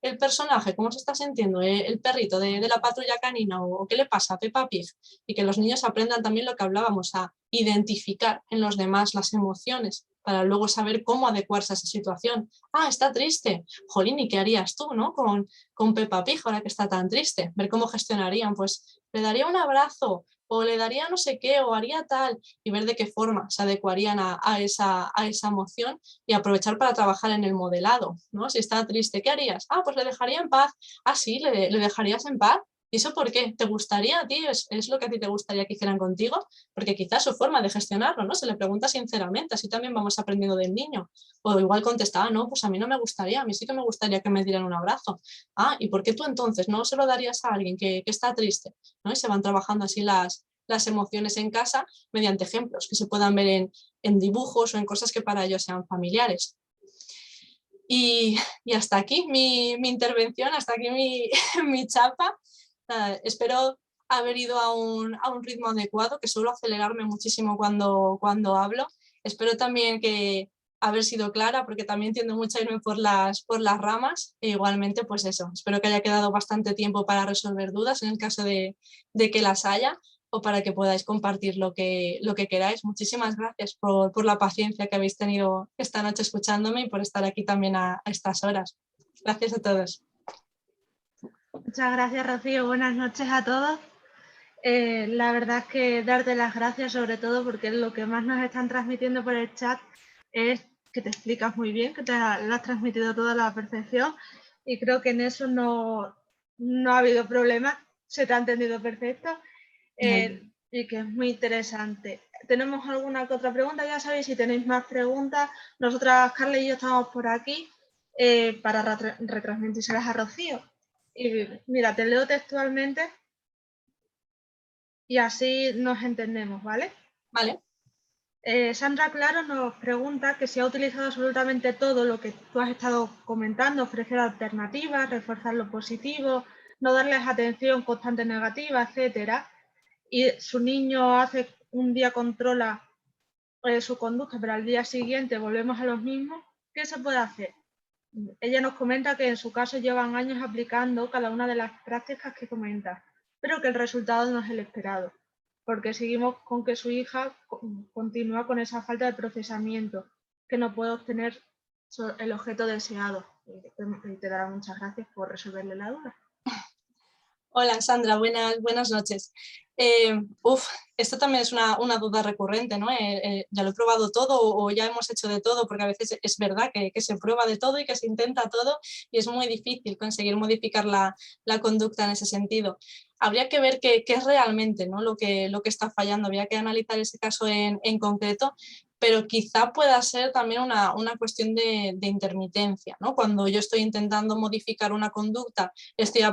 el personaje, cómo se está sintiendo el perrito de la patrulla canina, o qué le pasa a Peppa Pig, y que los niños aprendan también lo que hablábamos, a identificar en los demás las emociones para luego saber cómo adecuarse a esa situación. Ah, está triste. Jolín, ¿y qué harías tú, ¿no?, con Peppa Pig ahora que está tan triste? Ver cómo gestionarían, pues le daría un abrazo, o le daría no sé qué, o haría tal, y ver de qué forma se adecuarían a esa emoción, y aprovechar para trabajar en el modelado, ¿no? Si está triste, ¿qué harías? Ah, pues le dejaría en paz. Ah, sí, le dejarías en paz. ¿Y eso por qué? ¿Te gustaría a ti? ¿Es lo que a ti te gustaría que hicieran contigo? Porque quizás su forma de gestionarlo, ¿no? Se le pregunta sinceramente, así también vamos aprendiendo del niño. O igual contestaba, no, pues a mí no me gustaría, a mí sí que me gustaría que me dieran un abrazo. Ah, ¿y por qué tú entonces no se lo darías a alguien que está triste? ¿No? Y se van trabajando así las emociones en casa mediante ejemplos que se puedan ver en dibujos o en cosas que para ellos sean familiares. Y hasta aquí mi intervención, hasta aquí mi chapa. Espero haber ido a un ritmo adecuado, que suelo acelerarme muchísimo cuando hablo. Espero también que haber sido clara, porque también tiendo mucho a irme por las ramas. E igualmente, pues eso, espero que haya quedado bastante tiempo para resolver dudas en el caso de que las haya, o para que podáis compartir lo que queráis. Muchísimas gracias por la paciencia que habéis tenido esta noche escuchándome, y por estar aquí también a estas horas. Gracias a todos.
Muchas gracias, Rocío. Buenas noches a todos. La verdad es que darte las gracias, sobre todo porque lo que más nos están transmitiendo por el chat es que te explicas muy bien, que lo has transmitido todo a la perfección, y creo que en eso no ha habido problema, se te ha entendido perfecto, y que es muy interesante. ¿Tenemos alguna que otra pregunta? Ya sabéis, si tenéis más preguntas, nosotras, Carla y yo, estamos por aquí para retransmitírselas a Rocío. Y mira, te leo textualmente y así nos entendemos, ¿vale?
Vale.
Sandra Claro nos pregunta que si ha utilizado absolutamente todo lo que tú has estado comentando, ofrecer alternativas, reforzar lo positivo, no darles atención constante negativa, etcétera, y su niño hace un día controla su conducta, pero al día siguiente volvemos a los mismos, ¿qué se puede hacer? Ella nos comenta que en su caso llevan años aplicando cada una de las prácticas que comenta, pero que el resultado no es el esperado, porque seguimos con que su hija continúa con esa falta de procesamiento, que no puede obtener el objeto deseado. Y te dará muchas gracias por resolverle la duda.
Hola Sandra, buenas noches. Esto también es una duda recurrente, ¿no? ¿Ya lo he probado todo o ya hemos hecho de todo? Porque a veces es verdad que se prueba de todo y que se intenta todo, y es muy difícil conseguir modificar la conducta en ese sentido. Habría que ver qué es realmente, ¿no?, lo que está fallando. Habría que analizar ese caso en concreto, pero quizá pueda ser también una cuestión de intermitencia, ¿no? Cuando yo estoy intentando modificar una conducta, estoy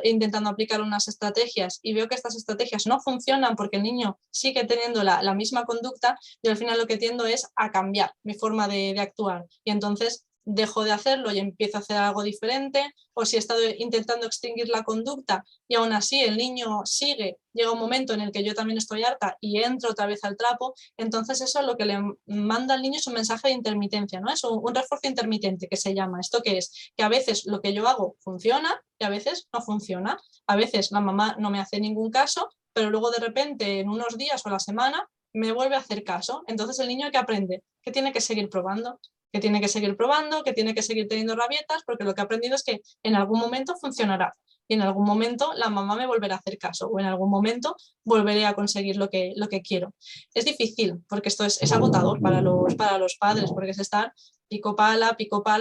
intentando aplicar unas estrategias y veo que estas estrategias no funcionan porque el niño sigue teniendo la misma conducta, yo al final lo que tiendo es a cambiar mi forma de actuar, y entonces dejo de hacerlo y empiezo a hacer algo diferente. O si he estado intentando extinguir la conducta y aún así el niño sigue, llega un momento en el que yo también estoy harta y entro otra vez al trapo, entonces eso lo que le manda al niño es un mensaje de intermitencia, ¿no? Es un refuerzo intermitente, que se llama. ¿Esto qué es? Que a veces lo que yo hago funciona y a veces no funciona. A veces la mamá no me hace ningún caso, pero luego de repente en unos días o a la semana me vuelve a hacer caso. Entonces el niño, ¿qué aprende? Que tiene que seguir probando, que tiene que seguir probando, que tiene que seguir teniendo rabietas, porque lo que ha aprendido es que en algún momento funcionará. y en algún momento la mamá me volverá a hacer caso o en algún momento volveré a conseguir lo que quiero. Es difícil porque esto es agotador para los padres, porque es estar pico pala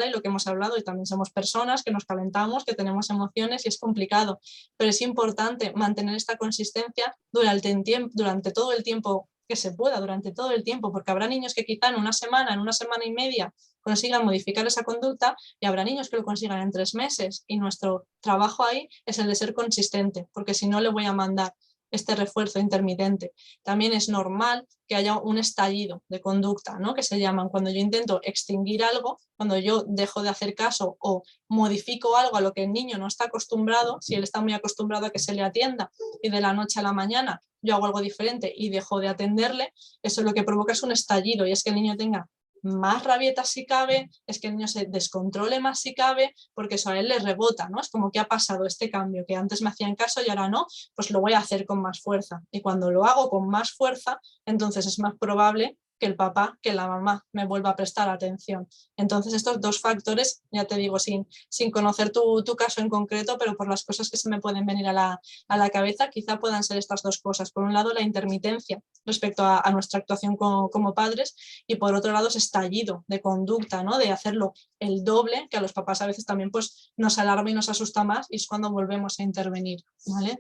y lo que hemos hablado, y también somos personas que nos calentamos, que tenemos emociones y es complicado, pero es importante mantener esta consistencia durante todo el tiempo que se pueda, durante todo el tiempo, porque habrá niños que quizá en una semana y media consigan modificar esa conducta y habrá niños que lo consigan en 3 meses, y nuestro trabajo ahí es el de ser consistente, porque si no le voy a mandar este refuerzo intermitente. También es normal que haya un estallido de conducta, ¿no? Que se llaman cuando yo intento extinguir algo, cuando yo dejo de hacer caso o modifico algo a lo que el niño no está acostumbrado. Si él está muy acostumbrado a que se le atienda y de la noche a la mañana yo hago algo diferente y dejo de atenderle, eso lo que provoca es un estallido, y es que el niño tenga más rabietas si cabe, es que el niño se descontrole más si cabe, porque eso a él le rebota, ¿no? Es como que ha pasado este cambio, que antes me hacían caso y ahora no, pues lo voy a hacer con más fuerza. Y cuando lo hago con más fuerza, entonces es más probable que el papá, que la mamá me vuelva a prestar atención. Entonces estos dos factores, ya te digo, sin conocer tu caso en concreto, pero por las cosas que se me pueden venir a la cabeza, quizá puedan ser estas dos cosas. Por un lado, la intermitencia respecto a nuestra actuación como padres, y por otro lado, ese estallido de conducta, ¿no? De hacerlo el doble, que a los papás a veces también pues, nos alarma y nos asusta más, y es cuando volvemos a intervenir, ¿vale?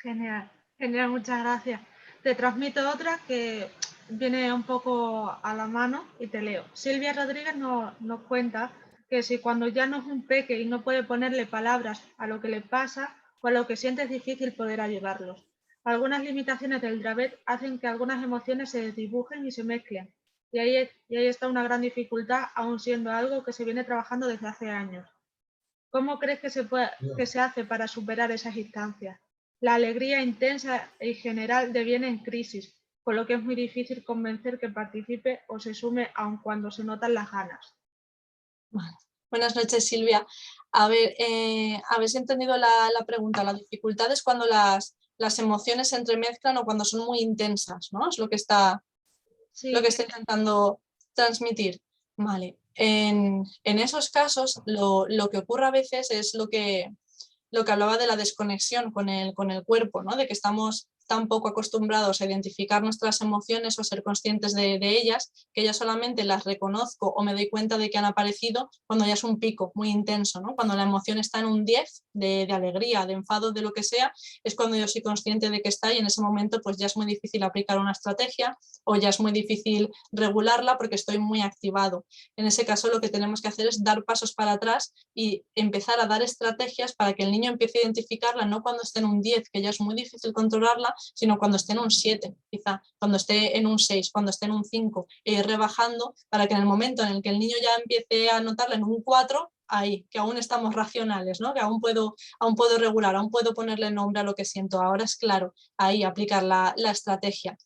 Genial, genial, muchas gracias. Te transmito otra que viene un poco a la mano y te leo. Silvia Rodríguez nos cuenta que si cuando ya no es un peque y no puede ponerle palabras a lo que le pasa o a lo que siente, es difícil poder ayudarlos. Algunas limitaciones del Dravet hacen que algunas emociones se desdibujen y se mezclen. Y ahí está una gran dificultad, aun siendo algo que se viene trabajando desde hace años. ¿Cómo crees que se hace para superar esas instancias? La alegría intensa y general deviene en crisis, con lo que es muy difícil convencer que participe o se sume aun cuando se notan las ganas.
Vale. Buenas noches, Silvia. A ver, habéis entendido la pregunta. La dificultad es cuando las emociones se entremezclan o cuando son muy intensas, ¿no? Es lo que está
Sí,
intentando transmitir. Vale. En esos casos, lo que ocurre a veces es lo que hablaba de la desconexión con el cuerpo, ¿no? De que estamos tan poco acostumbrados a identificar nuestras emociones o a ser conscientes de ellas, que ya solamente las reconozco o me doy cuenta de que han aparecido cuando ya es un pico muy intenso, ¿no? Cuando la emoción está en un 10 de alegría, de enfado, de lo que sea, es cuando yo soy consciente de que está, y en ese momento pues ya es muy difícil aplicar una estrategia o ya es muy difícil regularla porque estoy muy activado. En ese caso lo que tenemos que hacer es dar pasos para atrás y empezar a dar estrategias para que el niño empiece a identificarla, no cuando esté en un 10, que ya es muy difícil controlarla, sino cuando esté en un 7, quizá, cuando esté en un 6, cuando esté en un 5, e ir rebajando para que en el momento en el que el niño ya empiece a notarla en un 4, ahí, que aún estamos racionales, ¿no? Que aún puedo regular, aún puedo ponerle nombre a lo que siento. Ahora es claro, ahí aplicar la estrategia.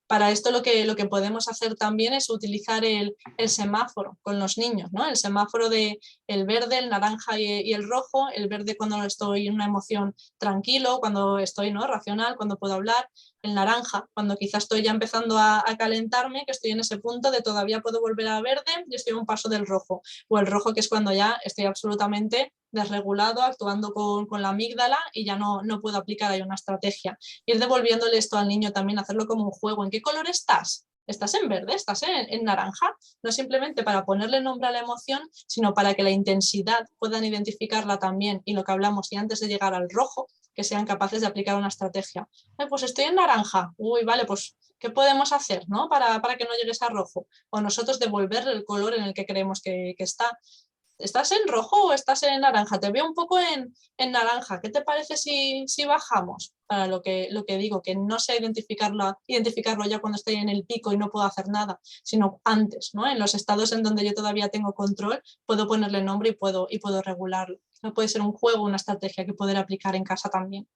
Para esto lo que podemos hacer también es utilizar el semáforo con los niños, ¿no? El semáforo de el verde, el naranja y el rojo. El verde cuando estoy en una emoción tranquilo, cuando estoy, ¿no?, racional, cuando puedo hablar. El naranja cuando quizás estoy ya empezando a calentarme, que estoy en ese punto de todavía puedo volver a verde y estoy a un paso del rojo. O el rojo, que es cuando ya estoy absolutamente desregulado, actuando con la amígdala y ya no puedo aplicar ahí una estrategia. Ir devolviéndole esto al niño también, hacerlo como un juego. ¿En qué color estás? ¿Estás en verde? ¿Estás en naranja? No simplemente para ponerle nombre a la emoción, sino para que la intensidad puedan identificarla también, y lo que hablamos, y antes de llegar al rojo, que sean capaces de aplicar una estrategia. Pues estoy en naranja. Uy, vale, pues ¿qué podemos hacer, ¿no?, para que no llegues a rojo? O nosotros devolverle el color en el que creemos que está. ¿Estás en rojo o estás en naranja? Te veo un poco en naranja. ¿Qué te parece si bajamos? Para lo que digo, que no sé identificarlo ya cuando estoy en el pico y no puedo hacer nada, sino antes, ¿no? En los estados en donde yo todavía tengo control, puedo ponerle nombre y puedo regularlo. No puede ser un juego, una estrategia que poder aplicar en casa también.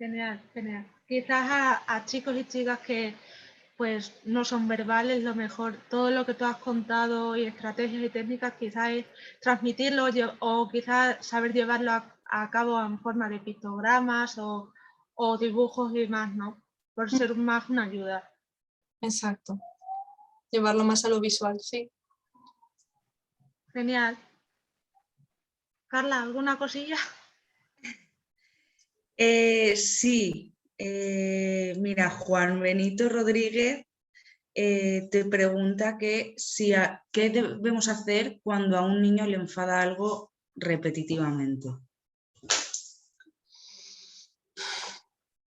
genial, genial. Quizás a chicos y chicas que pues no son verbales, lo mejor, todo lo que tú has contado y estrategias y técnicas, quizás es transmitirlo o quizás saber llevarlo a cabo en forma de pictogramas o dibujos y más, ¿no? Por ser más una ayuda.
Exacto. llevarlo más a lo visual, sí.
Genial. Carla, ¿alguna cosilla?
Sí, mira, Juan Benito Rodríguez te pregunta que qué debemos hacer cuando a un niño le enfada algo repetitivamente.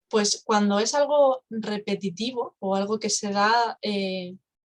Pues cuando es algo repetitivo o algo que se da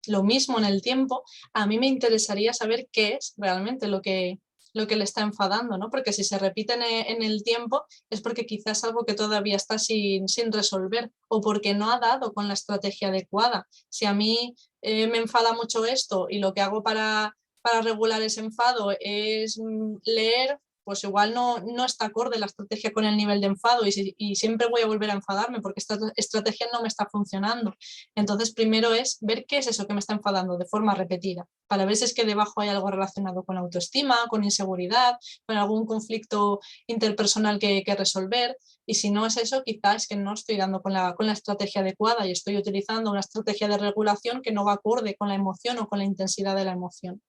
lo mismo en el tiempo, a mí me interesaría saber qué es realmente lo que le está enfadando, ¿no? Porque si se repite en el tiempo es porque quizás es algo que todavía está sin resolver o porque no ha dado con la estrategia adecuada. Si a mí me enfada mucho esto y lo que hago para regular ese enfado es leer, pues igual no está acorde la estrategia con el nivel de enfado y siempre voy a volver a enfadarme porque esta estrategia no me está funcionando. Entonces, primero es ver qué es eso que me está enfadando de forma repetida, para ver si es que debajo hay algo relacionado con autoestima, con inseguridad, con algún conflicto interpersonal que resolver. Y si no es eso, quizás es que no estoy dando con la estrategia adecuada y estoy utilizando una estrategia de regulación que no va acorde con la emoción o con la intensidad de la emoción.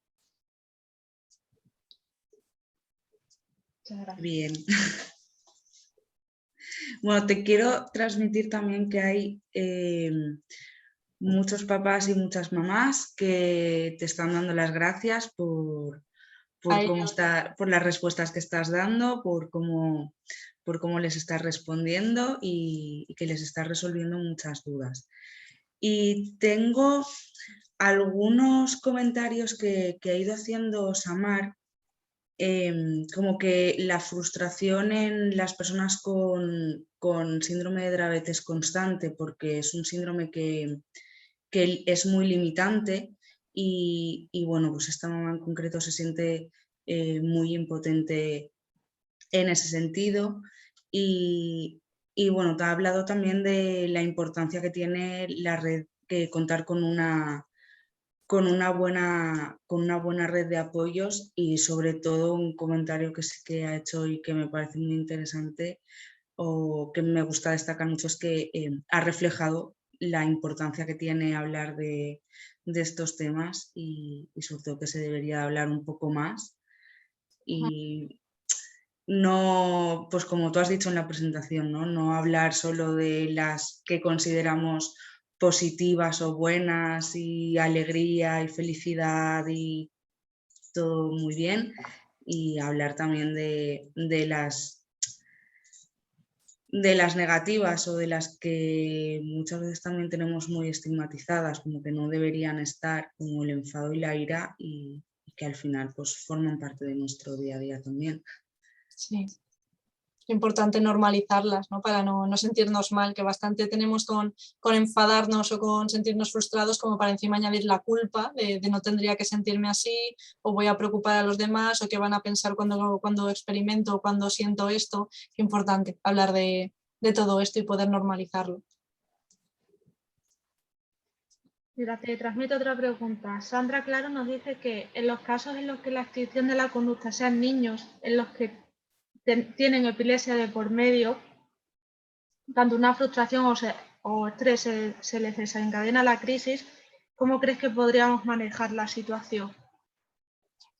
Bien. Bueno, te quiero transmitir también que hay muchos papás y muchas mamás que te están dando las gracias por por las respuestas que estás dando, por cómo les estás respondiendo y que les estás resolviendo muchas dudas. Y tengo algunos comentarios que ha ido haciendo Samar, como que la frustración en las personas con síndrome de Dravet es constante porque es un síndrome que es muy limitante y bueno, pues esta mamá en concreto se siente muy impotente en ese sentido y bueno, te ha hablado también de la importancia que tiene la red, que contar con una buena red de apoyos y sobre todo un comentario que sí que ha hecho y que me parece muy interesante o que me gusta destacar mucho es que ha reflejado la importancia que tiene hablar de estos temas y sobre todo que se debería hablar un poco más y no, pues como tú has dicho en la presentación, no hablar solo de las que consideramos positivas o buenas y alegría y felicidad y todo muy bien y hablar también de las negativas o de las que muchas veces también tenemos muy estigmatizadas, como que no deberían estar, como el enfado y la ira y que al final pues forman parte de nuestro día a día también.
Sí. Importante normalizarlas, ¿no? Para no sentirnos mal, que bastante tenemos con enfadarnos o con sentirnos frustrados como para encima añadir la culpa de no tendría que sentirme así o voy a preocupar a los demás o qué van a pensar cuando experimento o cuando siento esto. Importante hablar de todo esto y poder normalizarlo.
Mira, te transmito otra pregunta. Sandra Claro nos dice que en los casos en los que la extinción de la conducta sean niños, en los que tienen epilepsia de por medio, tanto una frustración o estrés se les desencadena la crisis, ¿cómo crees que podríamos manejar la situación?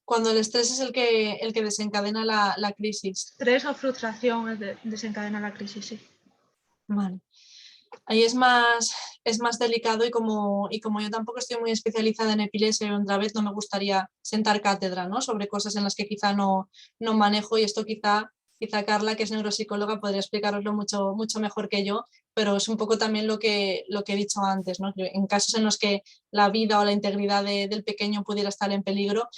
Cuando el estrés es el que desencadena la crisis.
Estrés o frustración desencadena la crisis, sí.
Vale. Ahí es más delicado y como yo tampoco estoy muy especializada en epilepsia o en Dravet, no me gustaría sentar cátedra, ¿no? Sobre cosas en las que quizá no manejo y esto quizá Carla, que es neuropsicóloga, podría explicaroslo mucho mejor que yo, pero es un poco también lo que he dicho antes, ¿no? En casos en los que la vida o la integridad del pequeño pudiera estar en peligro,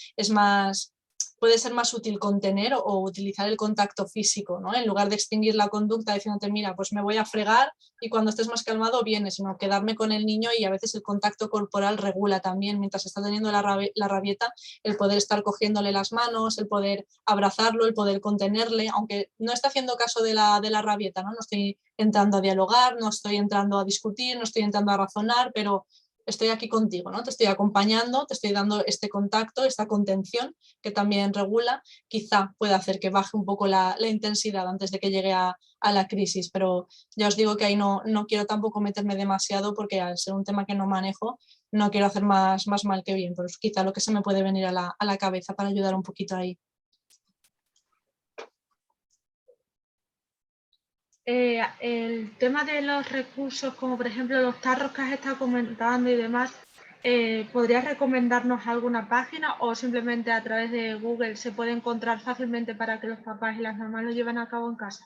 puede ser más útil contener o utilizar el contacto físico, ¿no? En lugar de extinguir la conducta diciéndote, mira, pues me voy a fregar y cuando estés más calmado vienes, sino quedarme con el niño y a veces el contacto corporal regula también, mientras está teniendo la rabieta, el poder estar cogiéndole las manos, el poder abrazarlo, el poder contenerle, aunque no está haciendo caso de la rabieta, ¿no? No estoy entrando a dialogar, no estoy entrando a discutir, no estoy entrando a razonar, pero estoy aquí contigo, ¿no? Te estoy acompañando, te estoy dando este contacto, esta contención que también regula, quizá pueda hacer que baje un poco la intensidad antes de que llegue a la crisis, pero ya os digo que ahí no quiero tampoco meterme demasiado porque al ser un tema que no manejo, no quiero hacer más mal que bien, pero es quizá lo que se me puede venir a la cabeza para ayudar un poquito ahí.
El tema de los recursos, como por ejemplo los tarros que has estado comentando y demás, ¿podrías recomendarnos alguna página o simplemente a través de Google se puede encontrar fácilmente para que los papás y las mamás lo lleven a cabo en casa?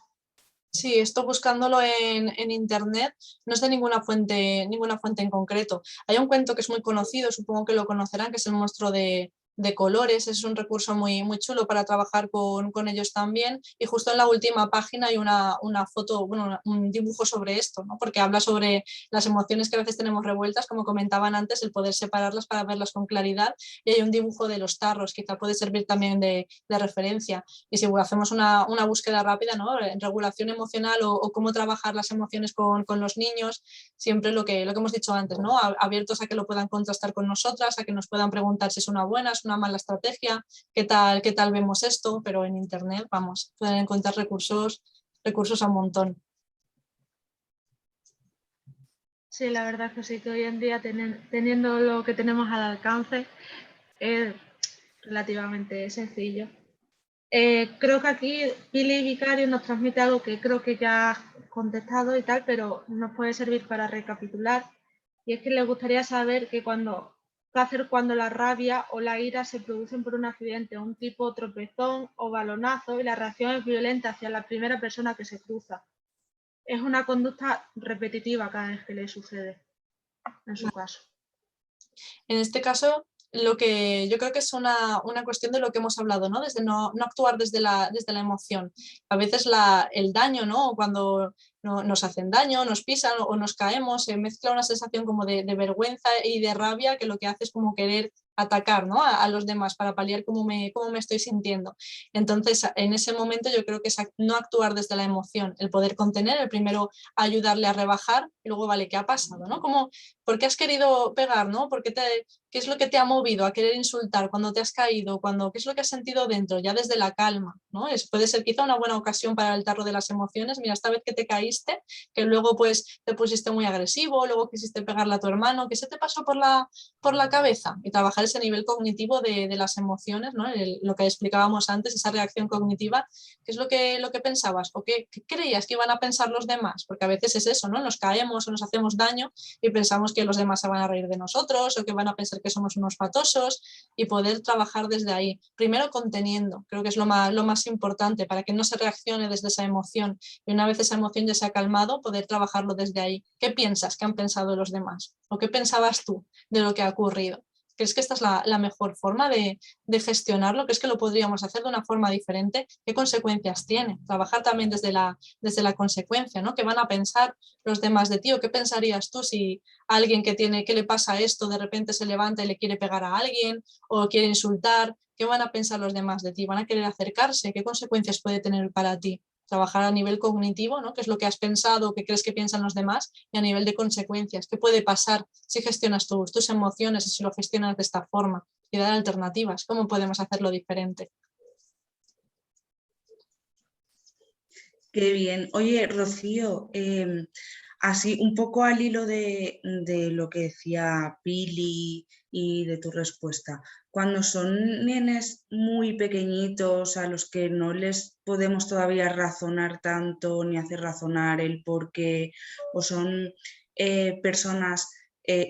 Sí, esto buscándolo en internet no es de ninguna fuente en concreto. Hay un cuento que es muy conocido, supongo que lo conocerán, que es el monstruo de colores. Es un recurso muy chulo para trabajar con ellos también. Y justo en la última página hay una foto, bueno, un dibujo sobre esto, ¿no? Porque habla sobre las emociones que a veces tenemos revueltas, como comentaban antes, el poder separarlas para verlas con claridad. Y hay un dibujo de los tarros, quizá puede servir también de referencia. Y si hacemos una búsqueda rápida, ¿no? En regulación emocional o cómo trabajar las emociones con los niños, siempre lo que hemos dicho antes, ¿no? Abiertos a que lo puedan contrastar con nosotras, a que nos puedan preguntar si es una buena, es una mala estrategia, qué tal vemos esto, pero en internet, vamos, pueden encontrar recursos a un montón.
Sí, la verdad es que sí, que hoy en día teniendo lo que tenemos al alcance es relativamente sencillo. Creo que aquí Pili Vicario nos transmite algo que creo que ya has contestado y tal, pero nos puede servir para recapitular. Y es que le gustaría saber qué hacer cuando la rabia o la ira se producen por un accidente, un tipo tropezón o balonazo y la reacción es violenta hacia la primera persona que se cruza. Es una conducta repetitiva cada vez que le sucede, en su caso.
En este caso, lo que yo creo que es una cuestión de lo que hemos hablado, ¿no? Desde no actuar desde la emoción. A veces el daño, ¿no? Cuando nos hacen daño, nos pisan o nos caemos, se mezcla una sensación como de vergüenza y de rabia que lo que hace es como querer atacar, ¿no? a los demás para paliar cómo me estoy sintiendo. Entonces, en ese momento yo creo que es no actuar desde la emoción, el poder contener, el primero ayudarle a rebajar y luego, vale, ¿qué ha pasado? ¿No? ¿Por qué has querido pegar? ¿No? ¿Qué es lo que te ha movido a querer insultar cuando te has caído? ¿Qué es lo que has sentido dentro? Ya desde la calma, ¿no? Puede ser quizá una buena ocasión para el tarro de las emociones. Mira, esta vez que te caíste, que luego pues te pusiste muy agresivo, luego quisiste pegarle a tu hermano, ¿qué se te pasó por la cabeza? Y trabajar ese nivel cognitivo de las emociones, ¿no? Lo que explicábamos antes, esa reacción cognitiva, ¿qué es lo que pensabas? ¿O qué creías que iban a pensar los demás? Porque a veces es eso, ¿no? Nos caemos o nos hacemos daño y pensamos que los demás se van a reír de nosotros o que van a pensar que somos unos patosos, y poder trabajar desde ahí. Primero conteniendo, creo que es lo más importante para que no se reaccione desde esa emoción, y una vez esa emoción ya se ha calmado, poder trabajarlo desde ahí. ¿Qué piensas que han pensado los demás? ¿O qué pensabas tú de lo que ha ocurrido? ¿Crees que esta es la mejor forma de gestionarlo? ¿Crees que lo podríamos hacer de una forma diferente? ¿Qué consecuencias tiene? Trabajar también desde la consecuencia, ¿no? ¿Qué van a pensar los demás de ti? ¿O qué pensarías tú si alguien que le pasa esto de repente se levanta y le quiere pegar a alguien o quiere insultar? ¿Qué van a pensar los demás de ti? ¿Van a querer acercarse? ¿Qué consecuencias puede tener para ti? Trabajar a nivel cognitivo, ¿no? ¿Qué es lo que has pensado, qué crees que piensan los demás? Y a nivel de consecuencias, ¿qué puede pasar si gestionas tus emociones y si lo gestionas de esta forma? Y dar alternativas, ¿cómo podemos hacerlo diferente?
Qué bien. Oye, Rocío, así un poco al hilo de lo que decía Pili y de tu respuesta, cuando son nenes muy pequeñitos a los que no les podemos todavía razonar tanto ni hacer razonar el por qué, o son personas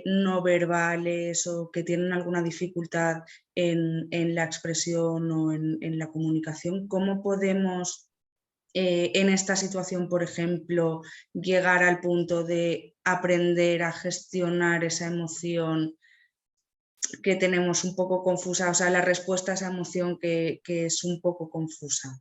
no verbales o que tienen alguna dificultad en la expresión o en la comunicación, ¿cómo podemos en esta situación, por ejemplo, llegar al punto de aprender a gestionar esa emoción que tenemos un poco confusa, o sea, la respuesta a esa emoción que es un poco confusa?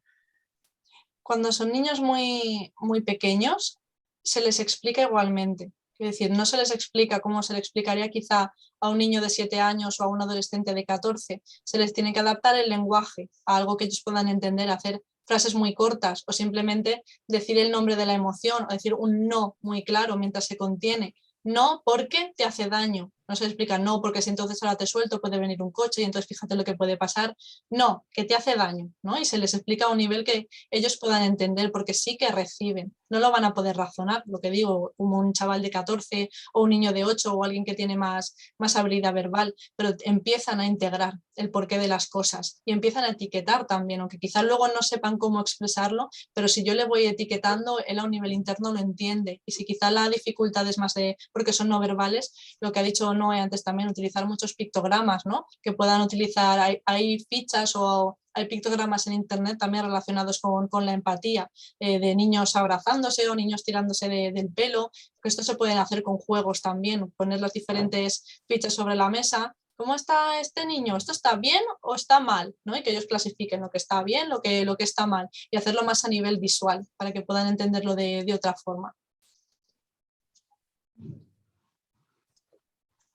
Cuando son niños muy, muy pequeños, se les explica igualmente. Es decir, no se les explica como se le explicaría quizá a un niño de 7 años o a un adolescente de 14. Se les tiene que adaptar el lenguaje a algo que ellos puedan entender, hacer frases muy cortas o simplemente decir el nombre de la emoción o decir un no muy claro mientras se contiene. No porque te hace daño, No se le explica, no, porque si entonces ahora te suelto puede venir un coche y entonces fíjate lo que puede pasar. No, que te hace daño, ¿no? Y se les explica a un nivel que ellos puedan entender, porque sí que reciben. No lo van a poder razonar, lo que digo, como un chaval de 14 o un niño de 8 o alguien que tiene más habilidad verbal, pero empiezan a integrar el porqué de las cosas y empiezan a etiquetar también, aunque quizás luego no sepan cómo expresarlo, pero si yo le voy etiquetando, él a un nivel interno lo entiende. Y si quizá la dificultad es más porque son no verbales, lo que ha dicho Noé antes también, utilizar muchos pictogramas, ¿no? Que puedan utilizar, hay fichas o hay pictogramas en internet también relacionados con la empatía, de niños abrazándose o niños tirándose del pelo, que esto se pueden hacer con juegos también, poner las diferentes fichas sobre la mesa. ¿Cómo está este niño? ¿Esto está bien o está mal? ¿No? Y que ellos clasifiquen lo que está bien, lo que está mal, y hacerlo más a nivel visual para que puedan entenderlo de otra forma.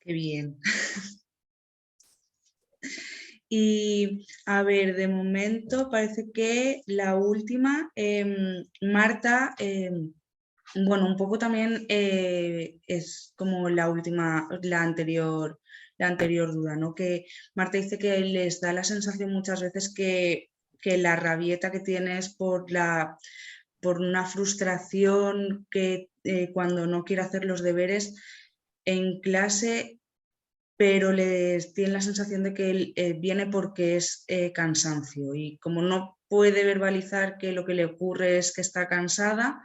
Qué bien. Y a ver, de momento parece que la última, Marta, bueno, un poco también es como la última, la anterior duda, ¿no? Que Marta dice que les da la sensación muchas veces que la rabieta que tienes por una frustración que cuando no quiere hacer los deberes en clase, pero les tienen la sensación de que viene porque es cansancio, y como no puede verbalizar que lo que le ocurre es que está cansada,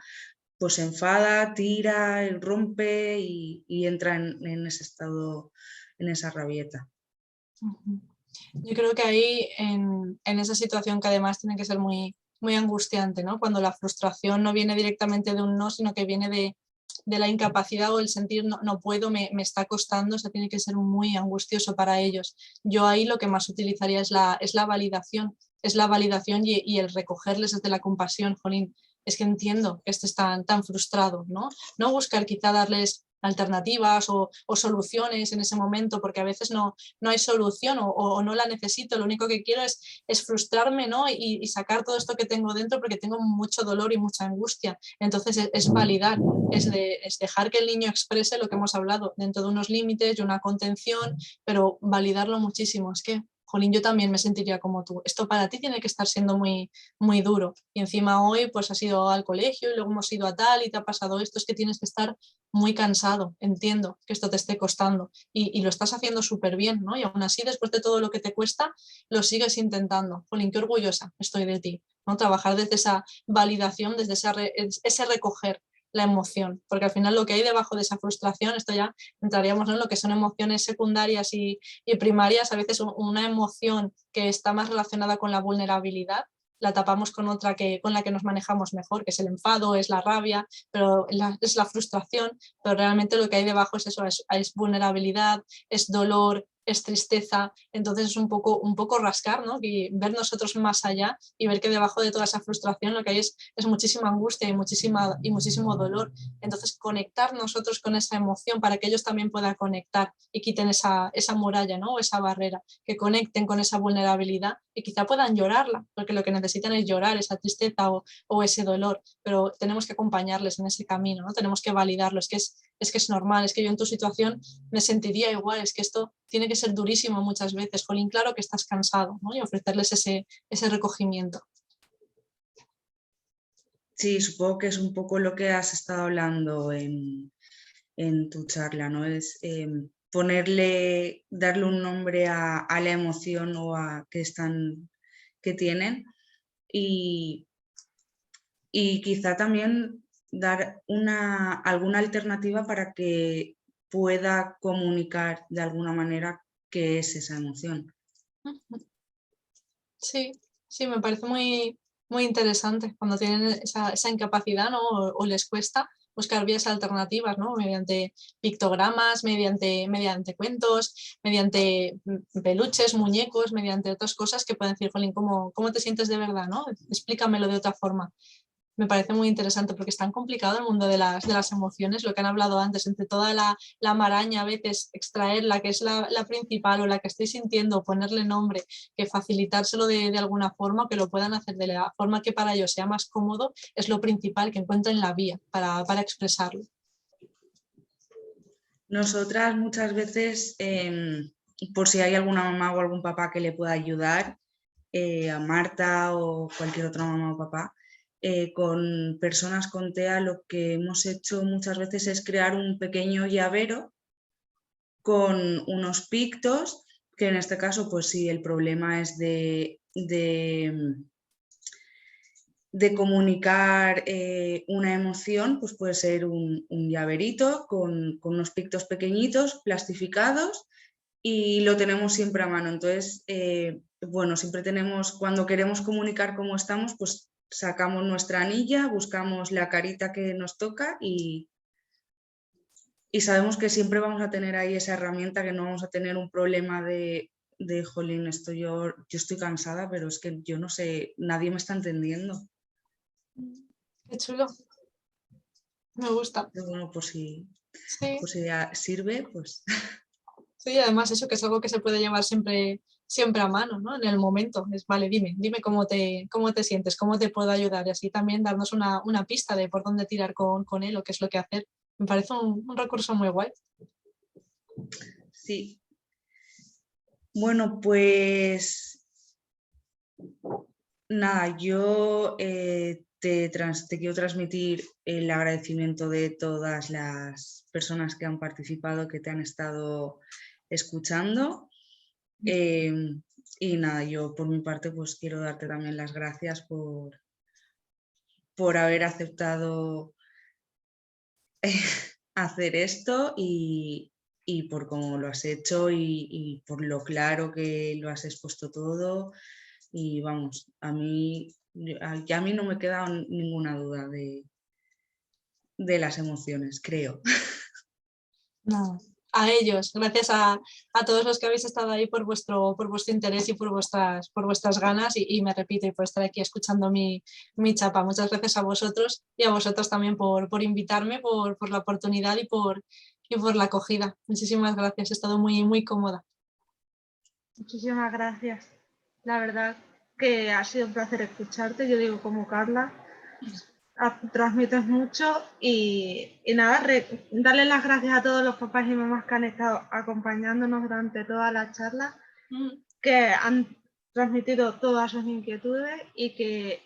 pues se enfada, tira, rompe y entra en ese estado, en esa rabieta.
Yo creo que ahí en esa situación, que además tiene que ser muy, muy angustiante, ¿no? Cuando la frustración no viene directamente de un no, sino que viene de la incapacidad o el sentir no puedo, me está costando, o sea, tiene que ser muy angustioso para ellos. Yo ahí lo que más utilizaría es la validación, y el recogerles desde la compasión. Jolín, es que entiendo que estés tan frustrado, ¿no? No buscar quizá darles alternativas o soluciones en ese momento, porque a veces no hay solución o no la necesito, lo único que quiero es frustrarme, ¿no? Y sacar todo esto que tengo dentro, porque tengo mucho dolor y mucha angustia. Entonces es validar, es dejar que el niño exprese lo que hemos hablado, dentro de unos límites y una contención, pero validarlo muchísimo. Es que, jolín, yo también me sentiría como tú. Esto para ti tiene que estar siendo muy, muy duro. Y encima hoy pues has ido al colegio y luego hemos ido a tal y te ha pasado esto. Es que tienes que estar muy cansado. Entiendo que esto te esté costando y lo estás haciendo súper bien, ¿no? Y aún así, después de todo lo que te cuesta, lo sigues intentando. Jolín, qué orgullosa estoy de ti, ¿no? Trabajar desde esa validación, desde ese recoger la emoción, porque al final lo que hay debajo de esa frustración, esto ya entraríamos en lo que son emociones secundarias y primarias. A veces una emoción que está más relacionada con la vulnerabilidad la tapamos con otra con la que nos manejamos mejor, que es el enfado, es la rabia, pero es la frustración, pero realmente lo que hay debajo es eso, es vulnerabilidad, es dolor, es tristeza. Entonces es un poco rascar, ¿no? Y ver nosotros más allá y ver que debajo de toda esa frustración lo que hay es muchísima angustia y muchísimo dolor. Entonces conectar nosotros con esa emoción para que ellos también puedan conectar y quiten esa muralla, ¿no? O esa barrera, que conecten con esa vulnerabilidad y quizá puedan llorarla, porque lo que necesitan es llorar esa tristeza o ese dolor, pero tenemos que acompañarles en ese camino, ¿no? Tenemos que validarlo. Es que es normal, es que yo en tu situación me sentiría igual, es que esto tiene que ser durísimo muchas veces. Jolín, claro que estás cansado, ¿no? Y ofrecerles ese recogimiento.
Sí, supongo que es un poco lo que has estado hablando en tu charla, ¿no? Es darle un nombre a la emoción o a que tienen, y quizá también dar alguna alternativa para que pueda comunicar de alguna manera qué es esa emoción.
Sí, sí, me parece muy, muy interesante cuando tienen esa incapacidad, ¿no? O les cuesta buscar vías alternativas, ¿no? Mediante pictogramas, mediante cuentos, mediante peluches, muñecos, mediante otras cosas que pueden decir, jolín, ¿cómo te sientes de verdad, ¿no? Explícamelo de otra forma. Me parece muy interesante porque es tan complicado el mundo de las emociones, lo que han hablado antes, entre toda la maraña, a veces extraer la que es la principal o la que estoy sintiendo, ponerle nombre, que facilitárselo de alguna forma, que lo puedan hacer de la forma que para ellos sea más cómodo, es lo principal, que encuentren la vía para expresarlo.
Nosotras muchas veces, por si hay alguna mamá o algún papá que le pueda ayudar, a Marta o cualquier otra mamá o papá, con personas con TEA lo que hemos hecho muchas veces es crear un pequeño llavero con unos pictos, que en este caso, pues si el problema es de comunicar una emoción, pues puede ser un llaverito con unos pictos pequeñitos, plastificados, y lo tenemos siempre a mano. Entonces, bueno, siempre tenemos, cuando queremos comunicar cómo estamos, pues sacamos nuestra anilla, buscamos la carita que nos toca y sabemos que siempre vamos a tener ahí esa herramienta, que no vamos a tener un problema de jolín, yo estoy cansada, pero es que yo no sé, nadie me está entendiendo.
Qué chulo. Me gusta.
Pero bueno, pues si ya sirve, pues...
Sí, además eso que es algo que se puede llevar siempre a mano, ¿no? En el momento. Es, vale, dime cómo te sientes, cómo te puedo ayudar. Y así también darnos una pista de por dónde tirar con él o qué es lo que hacer. Me parece un recurso muy guay.
Sí. Bueno, pues... Nada, yo te quiero transmitir el agradecimiento de todas las personas que han participado, que te han estado escuchando. Y nada, yo por mi parte pues quiero darte también las gracias por haber aceptado hacer esto y por cómo lo has hecho y por lo claro que lo has expuesto todo. Y vamos, a mí no me queda ninguna duda de las emociones, creo.
No. A ellos, gracias a todos los que habéis estado ahí por vuestro interés y por vuestras ganas y me repito, y por estar aquí escuchando mi chapa. Muchas gracias a vosotros y a vosotros también por invitarme, por la oportunidad y por la acogida. Muchísimas gracias, he estado muy, muy cómoda.
Muchísimas gracias. La verdad que ha sido un placer escucharte. Yo digo como Carla, transmites mucho y nada, darle las gracias a todos los papás y mamás que han estado acompañándonos durante toda la charla, que han transmitido todas sus inquietudes y que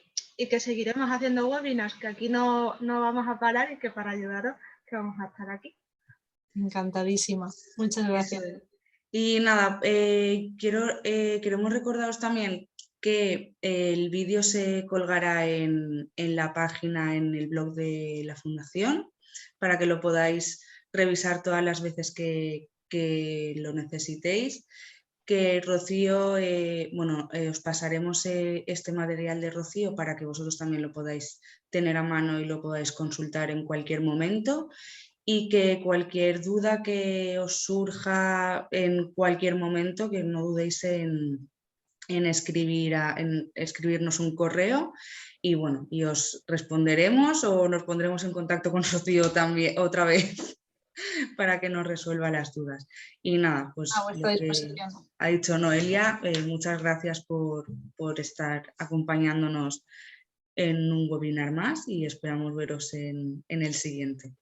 seguiremos haciendo webinars, que aquí no vamos a parar y que para ayudaros que vamos a estar aquí.
Encantadísima. Muchas gracias.
Y nada, queremos recordaros también que el vídeo se colgará en la página, en el blog de la Fundación, para que lo podáis revisar todas las veces que lo necesitéis. Que Rocío, os pasaremos este material de Rocío para que vosotros también lo podáis tener a mano y lo podáis consultar en cualquier momento. Y que cualquier duda que os surja en cualquier momento, que no dudéis en escribirnos un correo y bueno, y os responderemos o nos pondremos en contacto con Rocío también otra vez para que nos resuelva las dudas. Y nada, pues
A vuestra disposición.
Ha dicho Noelia, muchas gracias por estar acompañándonos en un webinar más y esperamos veros en el siguiente.